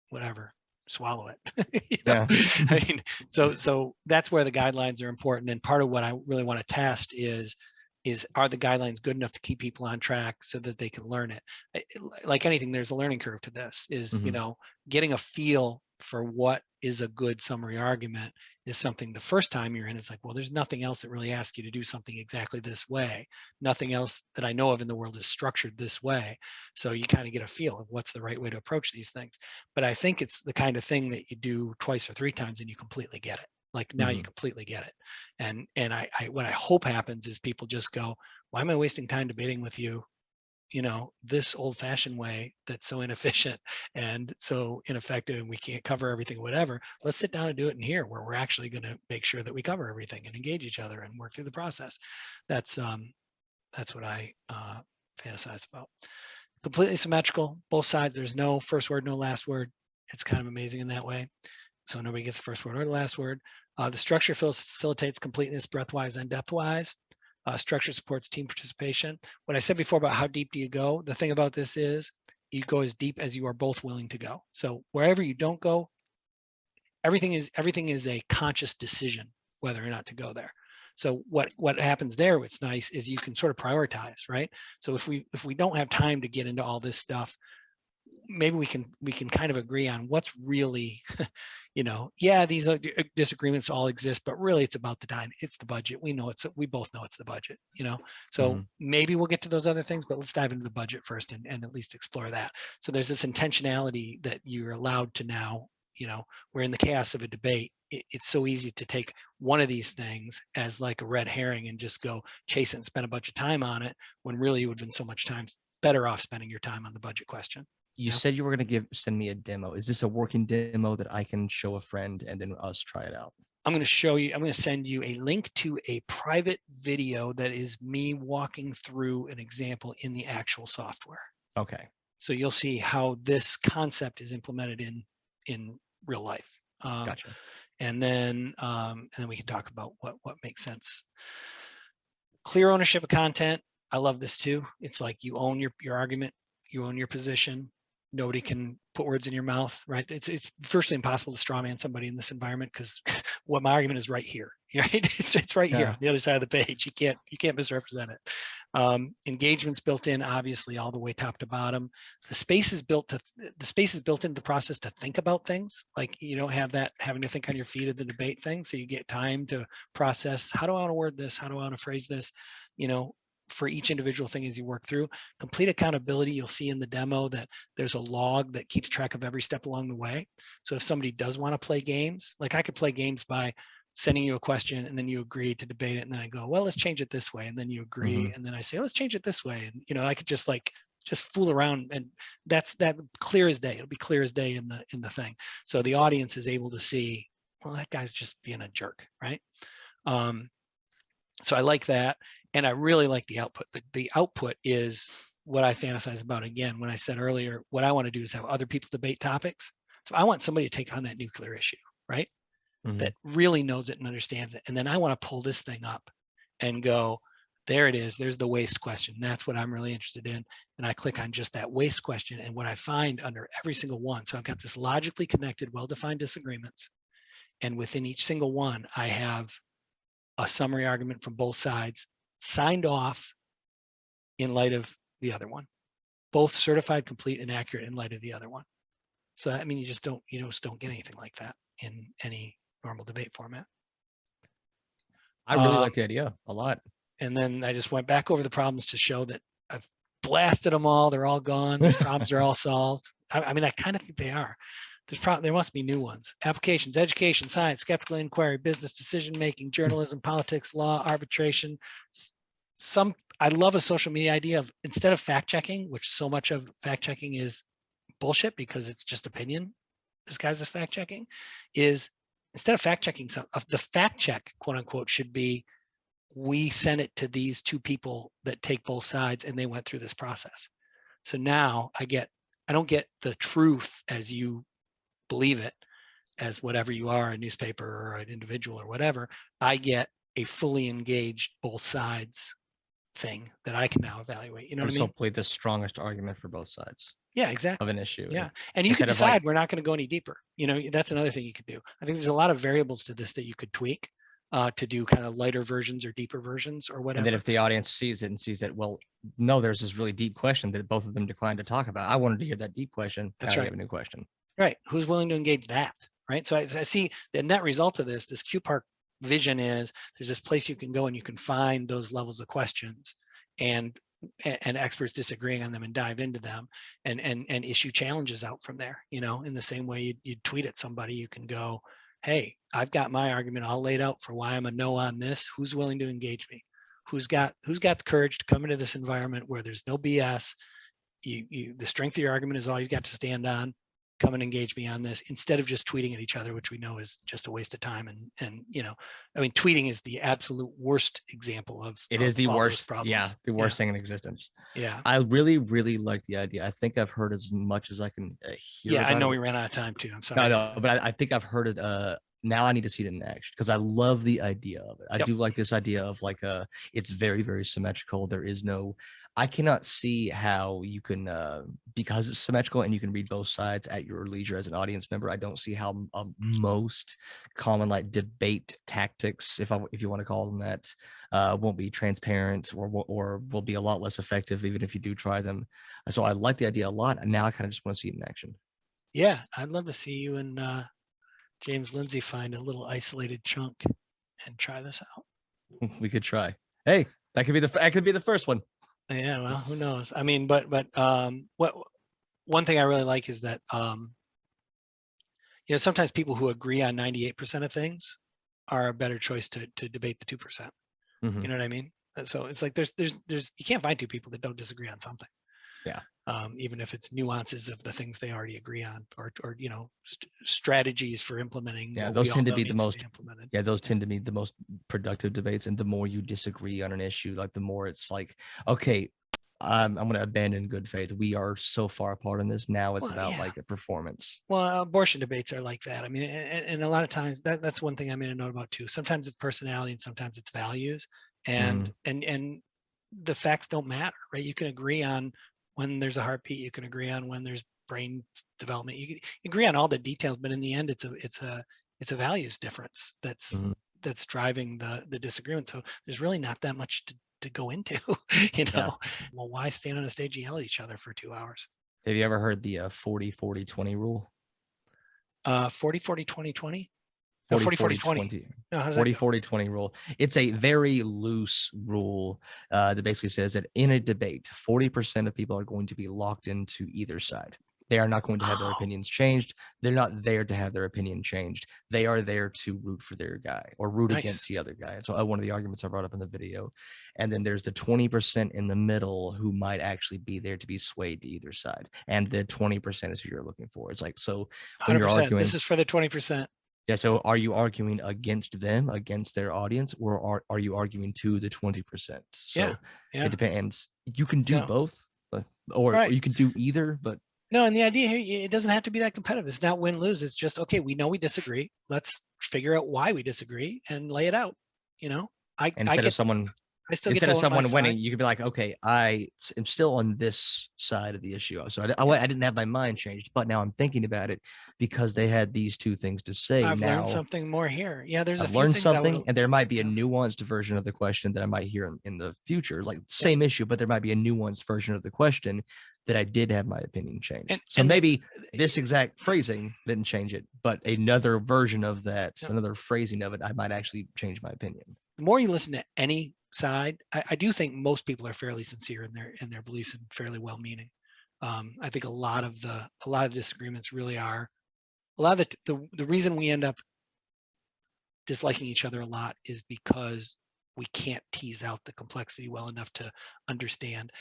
whatever swallow it. Yeah. I mean, so that's where the guidelines are important. And part of what I really want to test is are the guidelines good enough to keep people on track so that they can learn it? Like anything, there's a learning curve to this. Getting a feel for what is a good summary argument is something the first time you're in, it's like, well, there's nothing else that really asks you to do something exactly this way. Nothing else that I know of in the world is structured this way. So you kind of get a feel of what's the right way to approach these things. But I think it's the kind of thing that you do twice or 3 times and you completely get it. Like now you completely get it. And what I hope happens is people just go, why am I wasting time debating with you, this old fashioned way that's so inefficient and so ineffective and we can't cover everything, whatever. Let's sit down and do it in here where we're actually going to make sure that we cover everything and engage each other and work through the process. That's what I fantasize about. Completely symmetrical, both sides. There's no first word, no last word. It's kind of amazing in that way. So nobody gets the first word or the last word. The structure facilitates completeness breadth-wise and depth-wise. Structure supports team participation. What I said before about how deep do you go, the thing about this is you go as deep as you are both willing to go. So wherever you don't go, everything is a conscious decision whether or not to go there. So what happens there, what's nice is you can sort of prioritize, right? So if we don't have time to get into all this stuff, maybe we can kind of agree on what's really, these disagreements all exist, but really it's about it's the budget. We both know it's the budget, so maybe we'll get to those other things, but let's dive into the budget first and at least explore that. So there's this intentionality that you're allowed to now, where in the chaos of a debate, it's so easy to take one of these things as like a red herring and just go chase it and spend a bunch of time on it, when really you would have been so much time better off spending your time on the budget question. You said you were going to send me a demo. Is this a working demo that I can show a friend and then us try it out? I'm going to send you a link to a private video that is me walking through an example in the actual software. Okay. So you'll see how this concept is implemented in real life. Gotcha. And then we can talk about what makes sense. Clear ownership of content. I love this too. It's like you own your argument, you own your position. Nobody can put words in your mouth, right? It's virtually impossible to straw man somebody in this environment because what my argument is right here. right? It's right here Yeah. on the other side of the page. You can't misrepresent it. Engagement's built in, obviously, all the way top to bottom. The space is built into the process to think about things. Like you don't have that having to think on your feet of the debate thing. So you get time to process, how do I want to word this? How do I want to phrase this? You know, for each individual thing as you work through. Complete accountability, you'll see in the demo that there's a log that keeps track of every step along the way. So if somebody does want to play games, like I could play games by sending you a question and then you agree to debate it, and then I go, well, let's change it this way, and then you agree, and then I say, let's change it this way, and you know, I could just fool around, and that's clear as day. It'll be clear as day in the thing. So the audience is able to see, well, that guy's just being a jerk, right? So I like that, and I really like the output. The output is what I fantasize about. Again, when I said earlier, what I want to do is have other people debate topics. So I want somebody to take on that nuclear issue, right? That really knows it and understands it. And then I want to pull this thing up and go, there it is. There's the waste question. That's what I'm really interested in. And I click on just that waste question. And what I find under every single one, so I've got this logically connected, well-defined disagreements. And within each single one, I have a summary argument from both sides signed off in light of the other one, both certified, complete, and accurate in light of the other one. So I mean, you just don't get anything like that in any normal debate format. I really like the idea a lot. And then I just went back over the problems to show that I've blasted them all. They're all gone. These problems are all solved. I mean, I kind of think they are. There must be new ones. Applications, education, science, skeptical inquiry, business decision-making, journalism, politics, law, arbitration. I love a social media idea of, instead of fact-checking, which so much of fact-checking is bullshit because it's just opinion disguised as fact-checking, is instead of fact-checking, the fact check, quote unquote, should be, we sent it to these two people that take both sides and they went through this process. So now I don't get the truth as you believe it, as whatever you are, a newspaper or an individual or whatever. I get a fully engaged both sides thing that I can now evaluate. You know what I mean? Hopefully the strongest argument for both sides. Yeah, exactly. Of an issue. Yeah. And you can decide we're not going to go any deeper. You know, that's another thing you could do. I think there's a lot of variables to this that you could tweak to do kind of lighter versions or deeper versions or whatever. And then if the audience sees it and sees that, well, no, there's this really deep question that both of them declined to talk about. I wanted to hear that deep question. That's right. I have a new question. Right. Who's willing to engage that? Right. So I see the net result of this QPARQ vision is there's this place you can go and you can find those levels of questions and experts disagreeing on them and dive into them and issue challenges out from there. You know, in the same way you'd tweet at somebody, you can go, hey, I've got my argument all laid out for why I'm a no on this. Who's willing to engage me? Who's got the courage to come into this environment where there's no BS? The strength of your argument is all you've got to stand on. Come and engage me on this, instead of just tweeting at each other, which we know is just a waste of time. And you know, I mean, tweeting is the absolute worst example of it. Is the worst. Yeah, the worst thing in existence. Yeah. I really, really like the idea. I think I've heard as much as I can hear. Yeah, I know we ran out of time too. I'm sorry. No, but I think I've heard it. Now I need to see it in action because I love the idea of it. I do like this idea of it's very, very symmetrical. There is no, I cannot see how you can, because it's symmetrical and you can read both sides at your leisure as an audience member. I don't see how most common debate tactics, if you want to call them that, won't be transparent or will be a lot less effective even if you do try them. So I like the idea a lot. And now I kind of just want to see it in action. Yeah, I'd love to see you and James Lindsay find a little isolated chunk and try this out. We could try. Hey, that could be the first one. Yeah, well, who knows? I mean, but one thing I really like is that you know, sometimes people who agree on 98% of things are a better choice to debate the 2%. You know what I mean? So it's like there's you can't find two people that don't disagree on something. Yeah. Even if it's nuances of the things they already agree on, or you know, strategies for implementing. Yeah, those tend to be the most implemented. Yeah, those tend to be the most productive debates. And the more you disagree on an issue, the more it's like, okay, I'm going to abandon good faith. We are so far apart on this. Now it's about a performance. Well, abortion debates are like that. I mean, and a lot of times that's one thing I made a note about too. Sometimes it's personality and sometimes it's values, and the facts don't matter, right? You can agree on when there's a heartbeat, you can agree on when there's brain development. You can agree on all the details, but in the end, it's a values difference that's that's driving the disagreement. So there's really not that much to go into, you know. Well, why stand on a stage and yell at each other for 2 hours? Have you ever heard the 40-40-20 rule? 40-40-20-20? No, 40-40-20. No, how's that go? 40-40-20 rule. It's a very loose rule that basically says that in a debate, 40% of people are going to be locked into either side. They are not going to have their opinions changed. They're not there to have their opinion changed. They are there to root for their guy or root against the other guy. So one of the arguments I brought up in the video. And then there's the 20% in the middle who might actually be there to be swayed to either side. And the 20% is who you're looking for. It's like, so when you're 100%. arguing, This is for the 20%. yeah. So are you arguing against them, against their audience, or are you arguing to the 20%? So it depends. You can do both, or you can do either, but no, and the idea here, it doesn't have to be that competitive. It's not win-lose. It's just, okay, we know we disagree. Let's figure out why we disagree and lay it out. You know, instead of someone winning, you could be like, okay, I am still on this side of the issue. So I didn't have my mind changed, but now I'm thinking about it because they had these two things to say. I've learned something more here. Yeah, I've learned something, and there might be a nuanced version of the question that I might hear in the future. Like same issue, but there might be a nuanced version of the question that I did have my opinion changed. So maybe this exact phrasing didn't change it, but another version of that, another phrasing of it, I might actually change my opinion. The more you listen to any side, I do think most people are fairly sincere in their beliefs and fairly well-meaning. I think a lot of disagreements really are, a lot of the reason we end up disliking each other a lot is because we can't tease out the complexity well enough to understand.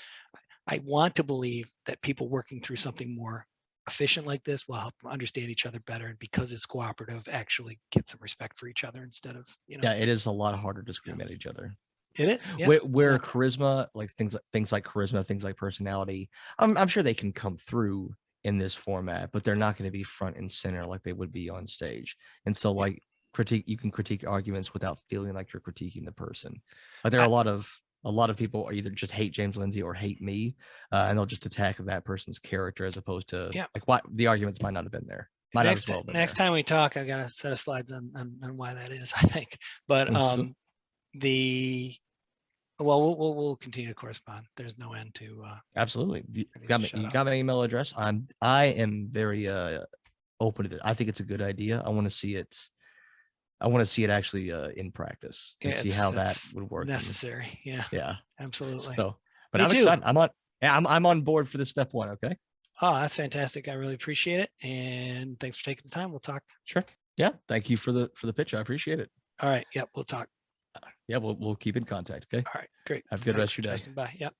I want to believe that people working through something more efficient like this will help them understand each other better, and because it's cooperative, actually get some respect for each other instead of, you know. Yeah, it is a lot harder to scream at each other. It is. Yeah. Where charisma, like things like charisma, things like personality, I'm sure they can come through in this format, but they're not going to be front and center like they would be on stage. And so like you can critique arguments without feeling like you're critiquing the person. Like there are a lot of people either just hate James Lindsay or hate me, and they'll just attack that person's character as opposed to like why the arguments might not have been there. Next time we talk, I've got a set of slides on why that is, I think. But we'll continue to correspond. There's no end to absolutely. You got my email address. I am very open to it. I think it's a good idea. I want to see it actually in practice and see how that would work. Necessary. Yeah, absolutely. So, but I'm excited. I'm on board for this step one. Okay. Oh, that's fantastic. I really appreciate it. And thanks for taking the time. We'll talk. Sure. Yeah. Thank you for the pitch. I appreciate it. All right. Yep. We'll talk. Yeah. We'll keep in contact. Okay. All right. Great. Have a good rest of your day. Bye. Yep.